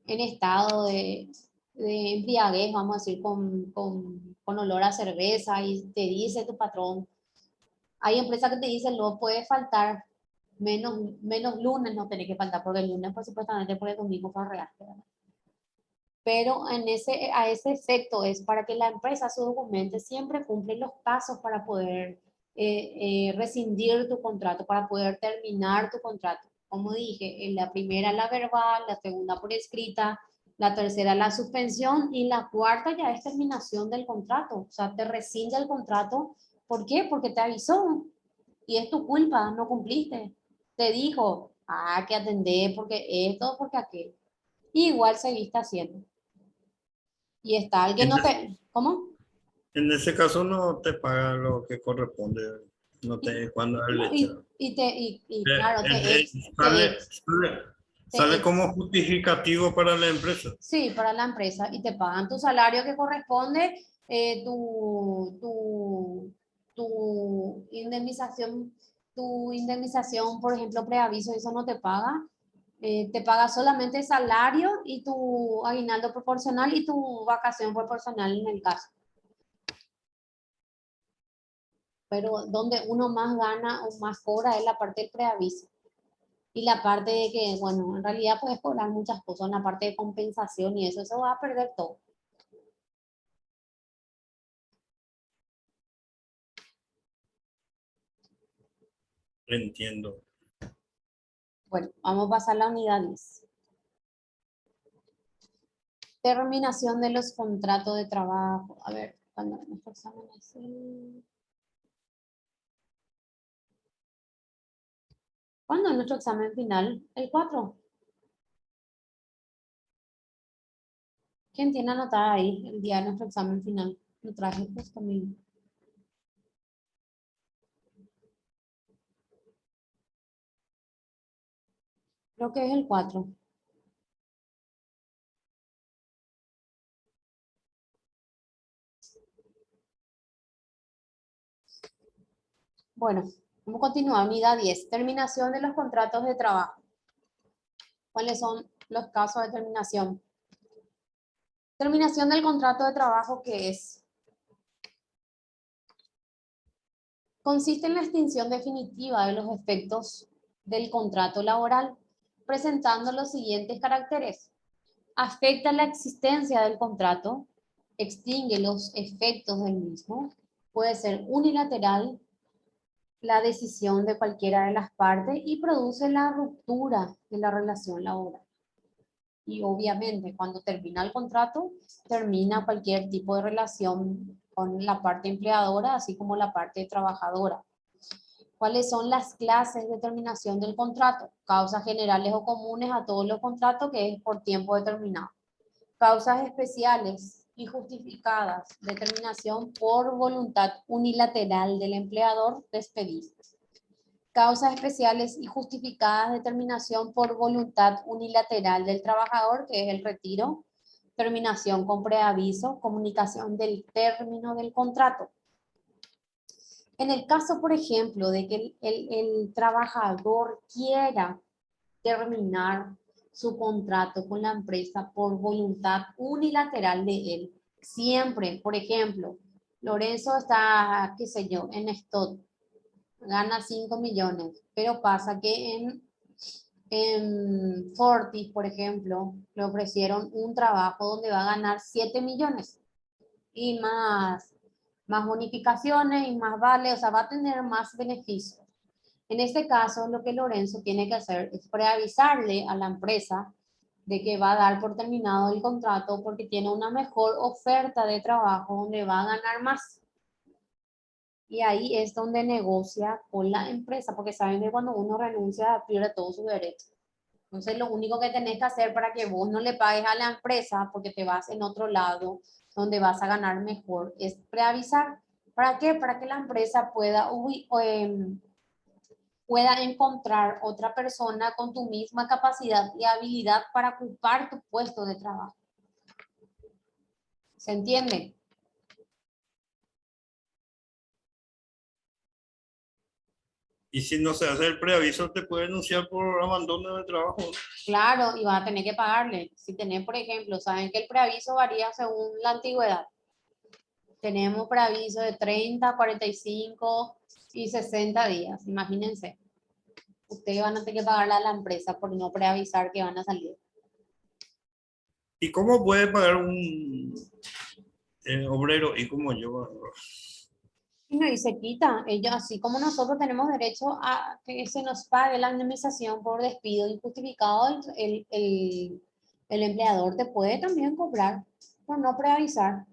en estado de embriaguez, vamos a decir, con olor a cerveza y te dice tu patrón, hay empresas que te dicen, no puede faltar, menos lunes no tenés que faltar, porque el lunes, por supuestamente, porque el domingo fue real. Pero a ese efecto es para que la empresa, su documento, siempre cumple los pasos para poder rescindir tu contrato, para poder terminar tu contrato. Como dije, en la primera la verbal, la segunda por escrita, la tercera la suspensión y la cuarta ya es terminación del contrato. O sea, te rescinde el contrato. ¿Por qué? Porque te avisó y es tu culpa, no cumpliste. Te dijo, que atender porque esto, porque aquello. Y igual seguiste haciendo. Y está alguien En no ese, te... ¿Cómo? en ese caso no te paga lo que corresponde, no Y, te cuando es el no, hecho. y claro, Sale, sale, sale te como justificativo para la empresa. sí, para la empresa y te pagan tu salario que corresponde, tu indemnización, por ejemplo, preaviso, eso no te paga. Te paga solamente el salario y tu aguinaldo proporcional y tu vacación proporcional en el caso. Pero donde uno más gana o más cobra es la parte del preaviso. Y la parte de que, bueno, en realidad puedes cobrar muchas cosas, la parte de compensación y eso va a perder todo. Entiendo. Bueno, vamos a pasar a la unidad 10. Terminación de los contratos de trabajo. A ver, cuando nuestro examen es ¿cuándo es nuestro examen final? ¿El 4? ¿Quién tiene anotada ahí el día de nuestro examen final? Lo traje justo mismo. Creo que es el 4. Bueno, vamos a continuar. Unidad 10. Terminación de los contratos de trabajo. ¿Cuáles son los casos de terminación? Terminación del contrato de trabajo, ¿qué es? Consiste en la extinción definitiva de los efectos del contrato laboral, presentando los siguientes caracteres. Afecta la existencia del contrato, extingue los efectos del mismo, puede ser unilateral la decisión de cualquiera de las partes y produce la ruptura de la relación laboral. Y obviamente cuando termina el contrato, termina cualquier tipo de relación con la parte empleadora, así como la parte trabajadora. ¿Cuáles son las clases de terminación del contrato? Causas generales o comunes a todos los contratos, que es por tiempo determinado. Causas especiales y justificadas de terminación por voluntad unilateral del empleador, despedido. Causas especiales y justificadas de terminación por voluntad unilateral del trabajador, que es el retiro, terminación con preaviso, comunicación del término del contrato. En el caso, por ejemplo, de que el trabajador quiera terminar su contrato con la empresa por voluntad unilateral de él, siempre, por ejemplo, Lorenzo está, qué sé yo, en stock, gana 5 millones, pero pasa que en Fortis, por ejemplo, le ofrecieron un trabajo donde va a ganar 7 millones y más bonificaciones y más vale, o sea, va a tener más beneficios. En este caso, lo que Lorenzo tiene que hacer es preavisarle a la empresa de que va a dar por terminado el contrato porque tiene una mejor oferta de trabajo donde va a ganar más. Y ahí es donde negocia con la empresa, porque saben que cuando uno renuncia pierde todos sus derechos. Entonces lo único que tenés que hacer para que vos no le pagues a la empresa porque te vas en otro lado donde vas a ganar mejor es preavisar. ¿Para qué? Para que la empresa pueda encontrar otra persona con tu misma capacidad y habilidad para ocupar tu puesto de trabajo. ¿Se entiende? Y si no se hace el preaviso, te puede denunciar por abandono de trabajo. Claro, y vas a tener que pagarle. Si tenés, por ejemplo, saben que el preaviso varía según la antigüedad. Tenemos preaviso de 30, 45 y 60 días, imagínense. Ustedes van a tener que pagarle a la empresa por no preavisar que van a salir. ¿Y cómo puede pagar un obrero y como yo? Y se quita. Ellos, así como nosotros tenemos derecho a que se nos pague la indemnización por despido injustificado, el empleador te puede también cobrar por no preavisar.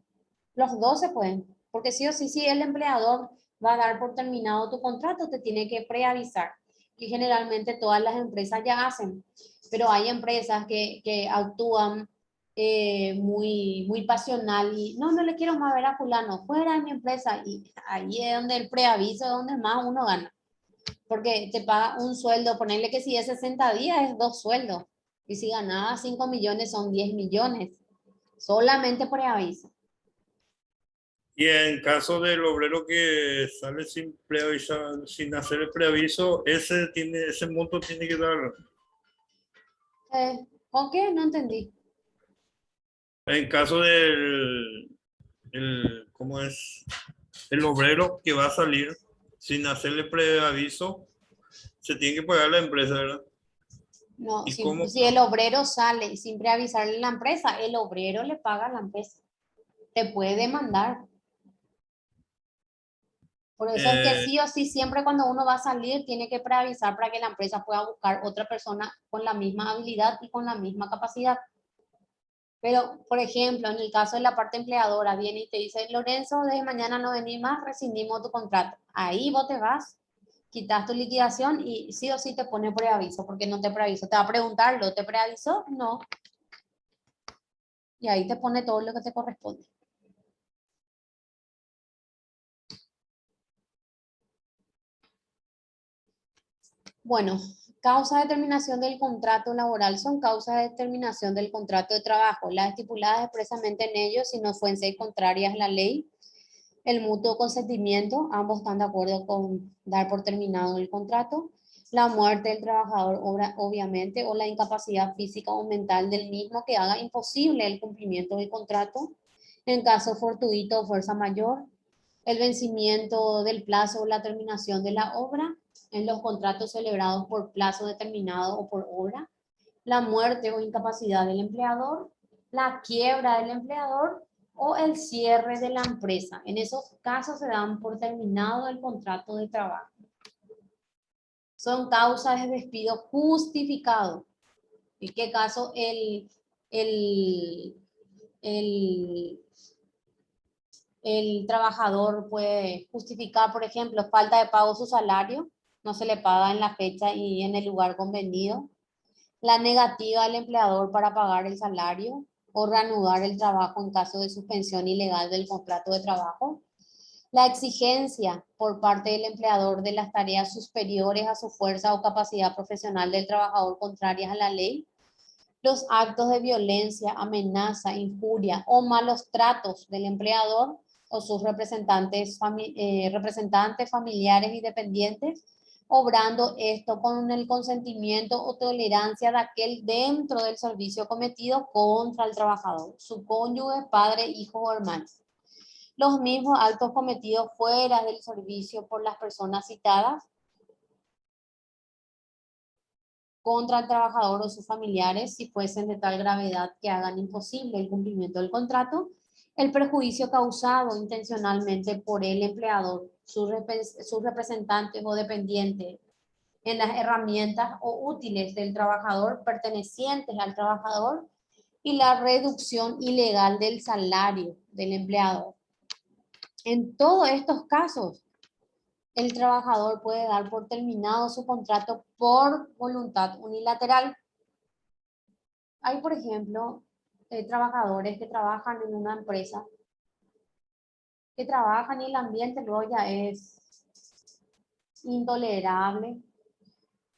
Los dos se pueden, porque sí o sí, si el empleador va a dar por terminado tu contrato, te tiene que preavisar. Y generalmente todas las empresas ya hacen, pero hay empresas que actúan muy pasional y no le quiero más ver a fulano, fuera de mi empresa. Y ahí es donde el preaviso es donde más uno gana. Porque te paga un sueldo, ponerle que si es 60 días es 2 sueldos. Y si ganaba 5 millones son 10 millones. Solamente preaviso. Y en caso del obrero que sale sin preavisar, sin hacer el preaviso, ese monto tiene que dar. ¿Con qué? No entendí. En caso ¿cómo es? El obrero que va a salir sin hacerle preaviso, se tiene que pagar la empresa, ¿verdad? No, ¿Y si el obrero sale sin preavisarle a la empresa, el obrero le paga a la empresa. Te puede demandar. Por eso es que sí o sí, siempre cuando uno va a salir, tiene que preavisar para que la empresa pueda buscar otra persona con la misma habilidad y con la misma capacidad. Pero, por ejemplo, en el caso de la parte empleadora, viene y te dice, Lorenzo, desde mañana no venís más, rescindimos tu contrato. Ahí vos te vas, quitas tu liquidación y sí o sí te pone preaviso, porque no te preaviso. Te va a preguntar, ¿lo te preavisó? No. Y ahí te pone todo lo que te corresponde. Bueno, causa de terminación del contrato laboral son causas de terminación del contrato de trabajo, las estipuladas expresamente en ellos si no fuesen contrarias a la ley. El mutuo consentimiento, ambos están de acuerdo con dar por terminado el contrato. La muerte del trabajador, obviamente, o la incapacidad física o mental del mismo que haga imposible el cumplimiento del contrato. En caso fortuito o fuerza mayor, el vencimiento del plazo o la terminación de la obra en los contratos celebrados por plazo determinado o por obra, la muerte o incapacidad del empleador, la quiebra del empleador o el cierre de la empresa. En esos casos se dan por terminado el contrato de trabajo. Son causas de despido justificado. ¿En qué caso el trabajador puede justificar, por ejemplo, falta de pago de su salario, no se le paga en la fecha y en el lugar convenido, la negativa del empleador para pagar el salario o reanudar el trabajo en caso de suspensión ilegal del contrato de trabajo, la exigencia por parte del empleador de las tareas superiores a su fuerza o capacidad profesional del trabajador contrarias a la ley, los actos de violencia, amenaza, injuria o malos tratos del empleador o sus representantes familiares y dependientes, obrando esto con el consentimiento o tolerancia de aquel dentro del servicio cometido contra el trabajador, su cónyuge, padre, hijo o hermano. Los mismos actos cometidos fuera del servicio por las personas citadas contra el trabajador o sus familiares, si fuesen de tal gravedad que hagan imposible el cumplimiento del contrato, el perjuicio causado intencionalmente por el empleador, sus representantes o dependientes en las herramientas o útiles del trabajador pertenecientes al trabajador y la reducción ilegal del salario del empleador. En todos estos casos, el trabajador puede dar por terminado su contrato por voluntad unilateral. Hay, por ejemplo, trabajadores que trabajan en una empresa, que trabajan y el ambiente luego ya es intolerable,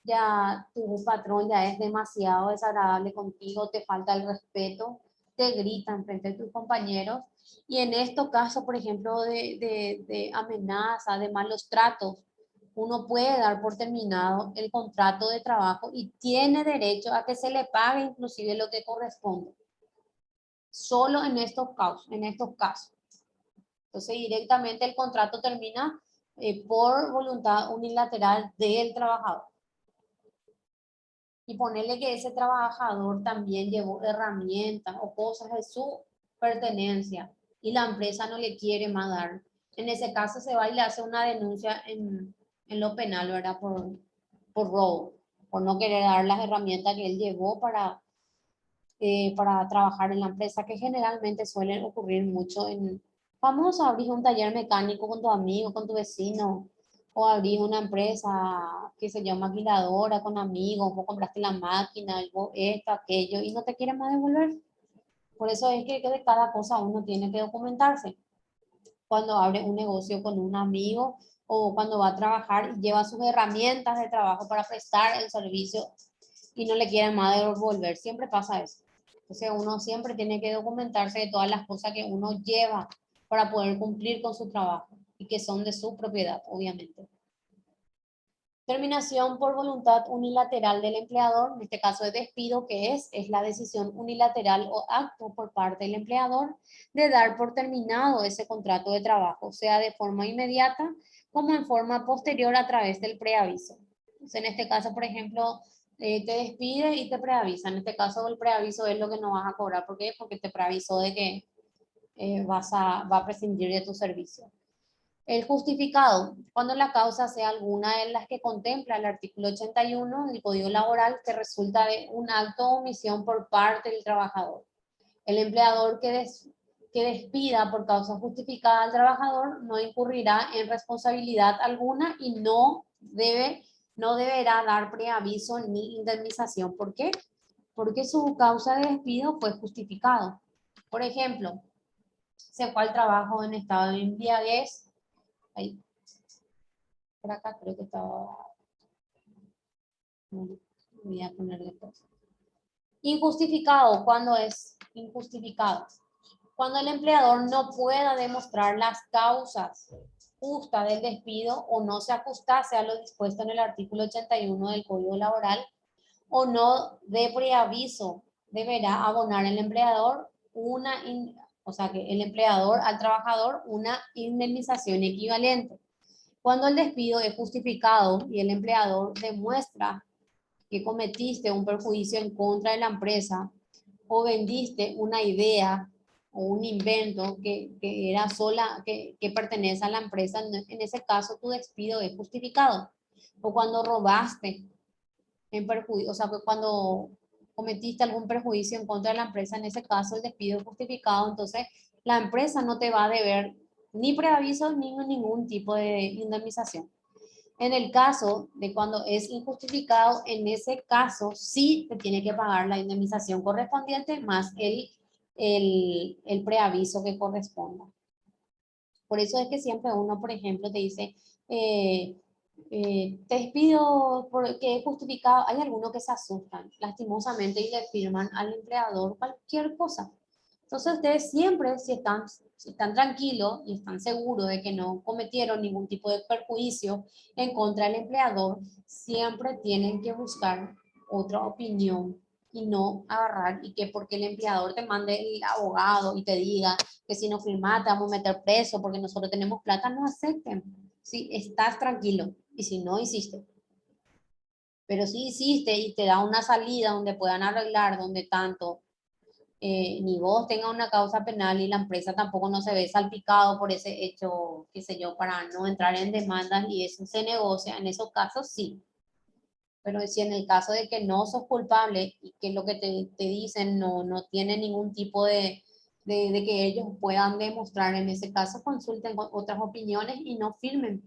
ya tu patrón ya es demasiado desagradable contigo, te falta el respeto, te gritan frente a tus compañeros. Y en estos casos, por ejemplo, de amenaza, de malos tratos, uno puede dar por terminado el contrato de trabajo y tiene derecho a que se le pague inclusive lo que corresponde. Solo en estos casos, Entonces directamente el contrato termina por voluntad unilateral del trabajador. Y ponerle que ese trabajador también llevó herramientas o cosas de su pertenencia y la empresa no le quiere más dar. En ese caso se va y le hace una denuncia en lo penal, ¿verdad? Por robo, por no querer dar las herramientas que él llevó para trabajar en la empresa, que generalmente suelen ocurrir mucho vamos a abrir un taller mecánico con tu amigo, con tu vecino, o abrir una empresa, qué sé yo, maquiladora con amigos, o compraste la máquina, algo, esto, aquello, y no te quieren más devolver. Por eso es que de cada cosa uno tiene que documentarse. Cuando abre un negocio con un amigo o cuando va a trabajar y lleva sus herramientas de trabajo para prestar el servicio y no le quieren más devolver, siempre pasa eso. Entonces uno siempre tiene que documentarse de todas las cosas que uno lleva para poder cumplir con su trabajo y que son de su propiedad, obviamente. Terminación por voluntad unilateral del empleador, en este caso de despido, que es la decisión unilateral o acto por parte del empleador de dar por terminado ese contrato de trabajo, sea de forma inmediata como en forma posterior a través del preaviso. Entonces, en este caso, por ejemplo, te despide y te preavisa. En este caso, el preaviso es lo que no vas a cobrar. ¿Por qué? Porque te preavisó de que va a prescindir de tu servicio. El justificado, cuando la causa sea alguna de las que contempla el artículo 81 del Código Laboral que resulta de un acto o omisión por parte del trabajador. El empleador que despida por causa justificada al trabajador no incurrirá en responsabilidad alguna y no deberá dar preaviso ni indemnización. ¿Por qué? Porque su causa de despido fue justificado. Por ejemplo, se fue al trabajo en estado de embriaguez. Ahí, por acá creo que estaba. Voy a ponerle pues. Injustificado. ¿Cuándo es injustificado? Cuando el empleador no pueda demostrar las causas justas del despido o no se ajustase a lo dispuesto en el artículo 81 del Código Laboral o no dé preaviso, deberá abonar el empleador o sea que el empleador al trabajador una indemnización equivalente. Cuando el despido es justificado y el empleador demuestra que cometiste un perjuicio en contra de la empresa o vendiste una idea o un invento que era sola, que pertenece a la empresa, en ese caso tu despido es justificado. O cuando robaste en perjuicio, o sea, que cuando cometiste algún perjuicio en contra de la empresa, en ese caso el despido es justificado, entonces la empresa no te va a deber ni preaviso ni ningún tipo de indemnización. En el caso de cuando es injustificado, en ese caso sí te tiene que pagar la indemnización correspondiente más el preaviso que corresponda. Por eso es que siempre uno, por ejemplo, te dice, te despido porque es justificado. Hay algunos que se asustan, lastimosamente, y le firman al empleador cualquier cosa. Entonces ustedes siempre, si están tranquilos y están seguros de que no cometieron ningún tipo de perjuicio en contra del empleador, siempre tienen que buscar otra opinión y no agarrar y que porque el empleador te mande el abogado y te diga que si no firmas te vamos a meter preso porque nosotros tenemos plata, no acepten. Si estás tranquilo y si no hiciste. Pero si hiciste y te da una salida donde puedan arreglar, donde tanto ni vos tenga una causa penal y la empresa tampoco no se ve salpicado por ese hecho, qué sé yo, para no entrar en demandas y eso se negocia, en esos casos sí. Pero si en el caso de que no sos culpable y que lo que te dicen no tiene ningún tipo de que ellos puedan demostrar, en ese caso consulten otras opiniones y no firmen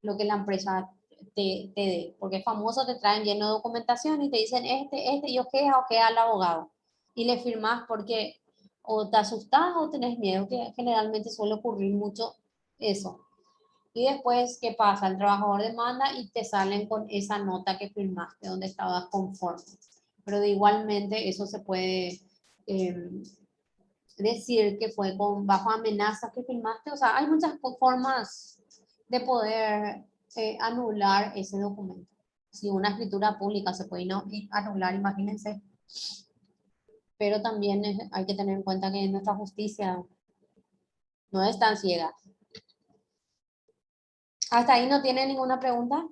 lo que la empresa te dé. Porque es famoso, te traen lleno de documentación y te dicen y ojea al abogado. Y le firmas porque o te asustás o tenés miedo, que generalmente suele ocurrir mucho eso. Y después, ¿qué pasa? El trabajador demanda y te salen con esa nota que firmaste, donde estabas conforme. Pero de igualmente eso se puede decir que fue bajo amenazas que firmaste. O sea, hay muchas formas de poder anular ese documento. Si una escritura pública se puede anular, imagínense. Pero también hay que tener en cuenta que nuestra justicia no es tan ciega. ¿Hasta ahí no tiene ninguna pregunta?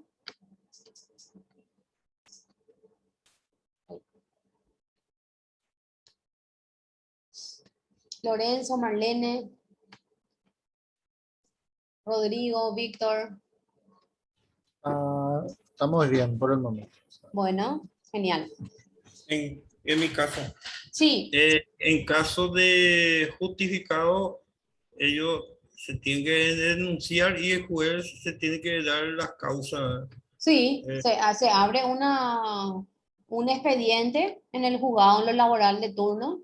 Lorenzo, Marlene, Rodrigo, Víctor. Estamos bien por el momento. Bueno, genial. En mi caso, Sí, en caso de justificado, ellos se tienen que denunciar y el juez se tiene que dar las causas. sí, Eh, se abre un expediente en el juzgado en lo laboral de turno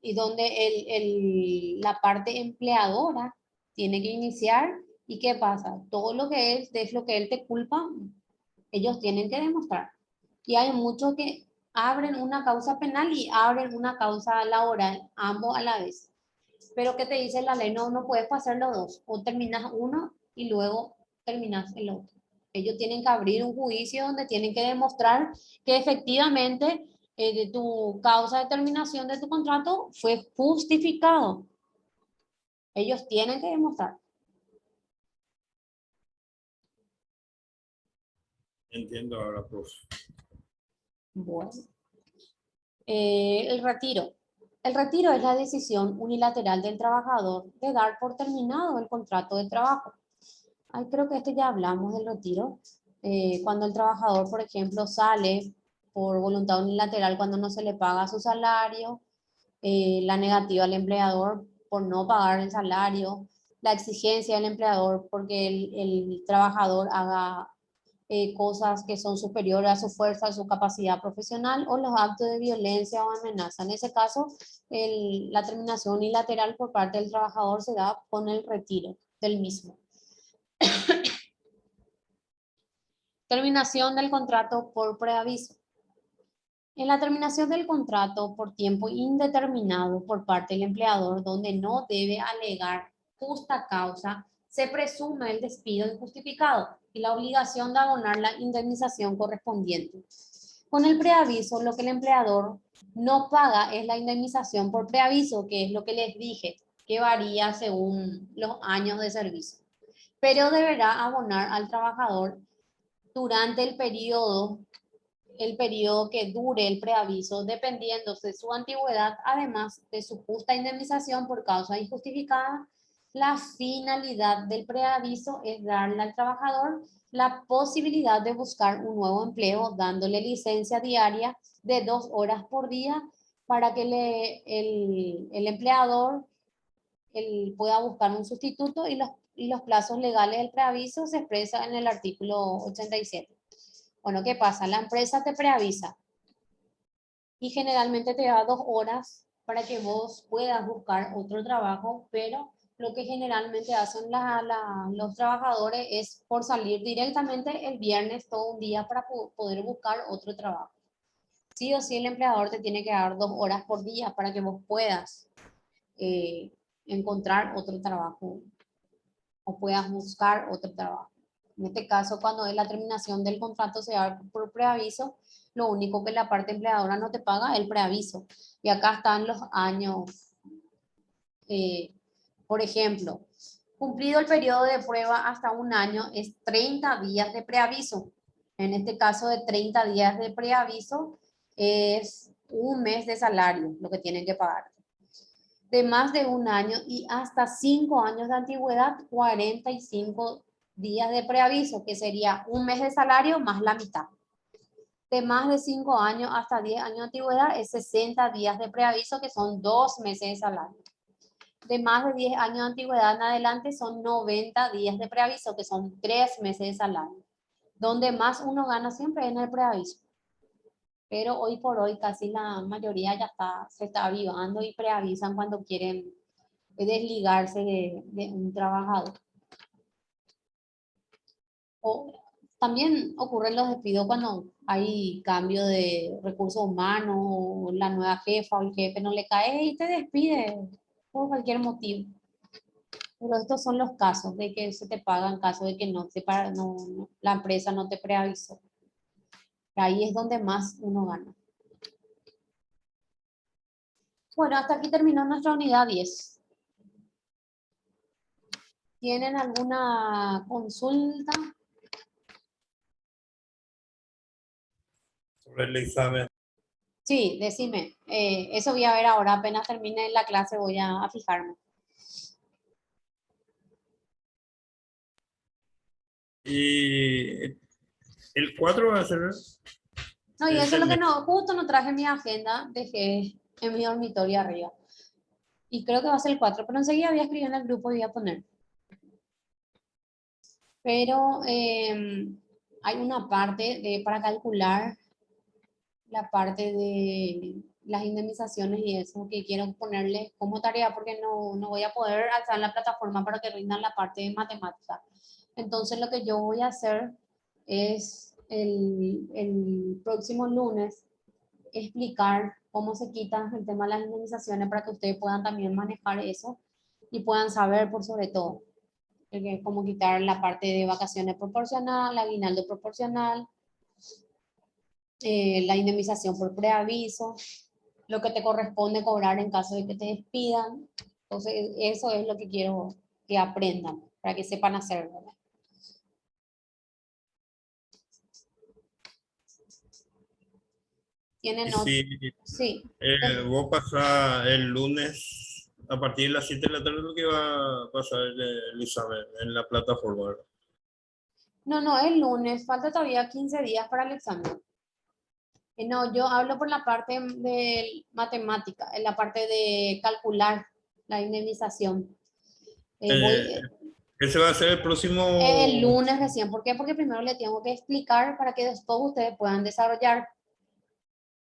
y donde la parte empleadora tiene que iniciar. ¿Y qué pasa? Todo lo que es lo que él te culpa, ellos tienen que demostrar. Y hay muchos que abren una causa penal y abren una causa laboral, ambos a la vez. Pero ¿qué te dice la ley? No puedes pasar los dos. O terminas uno y luego terminas el otro. Ellos tienen que abrir un juicio donde tienen que demostrar que efectivamente de tu causa de terminación de tu contrato fue justificado. Ellos tienen que demostrar. entiendo ahora, profe. Bueno. El retiro. El retiro es la decisión unilateral del trabajador de dar por terminado el contrato de trabajo. Ay, creo que ya hablamos del retiro. Cuando el trabajador, por ejemplo, sale por voluntad unilateral cuando no se le paga su salario, la negativa al empleador por no pagar el salario, la exigencia del empleador porque el trabajador haga cosas que son superiores a su fuerza, a su capacidad profesional, o los actos de violencia o amenaza. En ese caso, la terminación unilateral por parte del trabajador se da con el retiro del mismo. Terminación del contrato por preaviso. En la terminación del contrato por tiempo indeterminado por parte del empleador, donde no debe alegar justa causa, se presume el despido injustificado y la obligación de abonar la indemnización correspondiente. Con el preaviso, lo que el empleador no paga es la indemnización por preaviso, que es lo que les dije, que varía según los años de servicio. Pero deberá abonar al trabajador durante el periodo que dure el preaviso, dependiendo de su antigüedad, además de su justa indemnización por causa injustificada. La finalidad del preaviso es darle al trabajador la posibilidad de buscar un nuevo empleo, dándole licencia diaria de 2 horas por día para que el empleador pueda buscar un sustituto, y los plazos legales del preaviso se expresan en el artículo 87. Bueno, ¿qué pasa? La empresa te preavisa y generalmente te da 2 horas para que vos puedas buscar otro trabajo, pero lo que generalmente hacen los trabajadores es por salir directamente el viernes todo un día para poder buscar otro trabajo. Sí o sí el empleador te tiene que dar 2 horas por día para que vos puedas encontrar otro trabajo o puedas buscar otro trabajo. En este caso, cuando es la terminación del contrato se da por preaviso, lo único que la parte empleadora no te paga es el preaviso. Y acá están los años. Por ejemplo, cumplido el periodo de prueba hasta 1 año es 30 días de preaviso. En este caso de 30 días de preaviso es 1 mes de salario lo que tienen que pagar. De más de 1 año y hasta 5 años de antigüedad, 45 días de preaviso, que sería 1 mes de salario más la mitad. De más de 5 años hasta 10 años de antigüedad es 60 días de preaviso, que son 2 meses de salario. De más de 10 años de antigüedad en adelante son 90 días de preaviso, que son 3 meses de salario. Donde más uno gana siempre es en el preaviso. Pero hoy por hoy casi la mayoría ya se está avivando y preavisan cuando quieren desligarse de un trabajador. También ocurren los despidos cuando hay cambio de recursos humanos, o la nueva jefa o el jefe no le cae y te despide por cualquier motivo. Pero estos son los casos de que se te paga en caso de que la empresa no te preavisó. Ahí es donde más uno gana. Bueno, hasta aquí terminó nuestra unidad 10. ¿Tienen alguna consulta? Sobre el examen. Sí, decime. Eso voy a ver ahora. Apenas termine la clase voy a fijarme. Y el 4 va a ser... No, y eso es lo que no, justo no traje mi agenda, dejé en mi dormitorio arriba. Y creo que va a ser el 4, pero enseguida voy a escribir en el grupo y voy a poner. Pero hay una parte para calcular la parte de las indemnizaciones y eso que quiero ponerle como tarea porque no voy a poder alzar la plataforma para que rindan la parte de matemática. Entonces lo que yo voy a hacer es el próximo lunes explicar cómo se quita el tema de las indemnizaciones para que ustedes puedan también manejar eso y puedan saber por sobre todo cómo quitar la parte de vacaciones proporcional, aguinaldo proporcional, la indemnización por preaviso, lo que te corresponde cobrar en caso de que te despidan. Entonces eso es lo que quiero que aprendan para que sepan hacerlo. ¿Tienen otro? Sí. Vos pasás el lunes a partir de las 7 de la tarde lo que va a pasar el examen en la plataforma, ¿verdad? No, el lunes. Falta todavía 15 días para el examen. No, yo hablo por la parte de matemática, en la parte de calcular la indemnización. El Ese va a ser el próximo... El lunes recién. ¿Por qué? Porque primero le tengo que explicar para que después ustedes puedan desarrollar.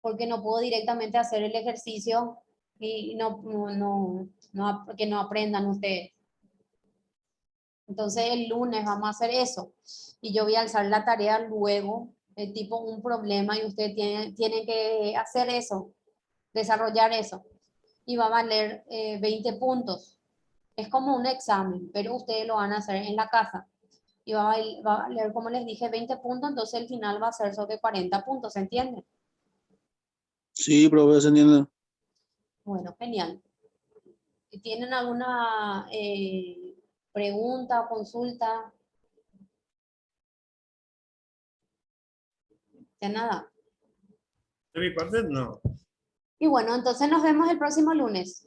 Porque no puedo directamente hacer el ejercicio y que no aprendan ustedes. Entonces el lunes vamos a hacer eso. Y yo voy a alzar la tarea luego, tipo un problema, y ustedes tienen que hacer eso, desarrollar eso. Y va a valer 20 puntos. Es como un examen, pero ustedes lo van a hacer en la casa. Y va a valer, como les dije, 20 puntos, entonces el final va a ser sobre 40 puntos, ¿se entiende? Sí, profe, se entiende. Bueno, genial. ¿Tienen alguna pregunta o consulta? Ya nada. De mi parte, no. Y bueno, entonces nos vemos el próximo lunes.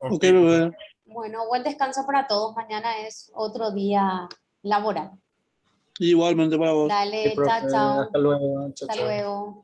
Ok, profe. Bueno, buen descanso para todos. Mañana es otro día laboral. Igualmente para vos. Dale, Sí, profe, chao, chao. hasta luego. Chao, Hasta chao. luego.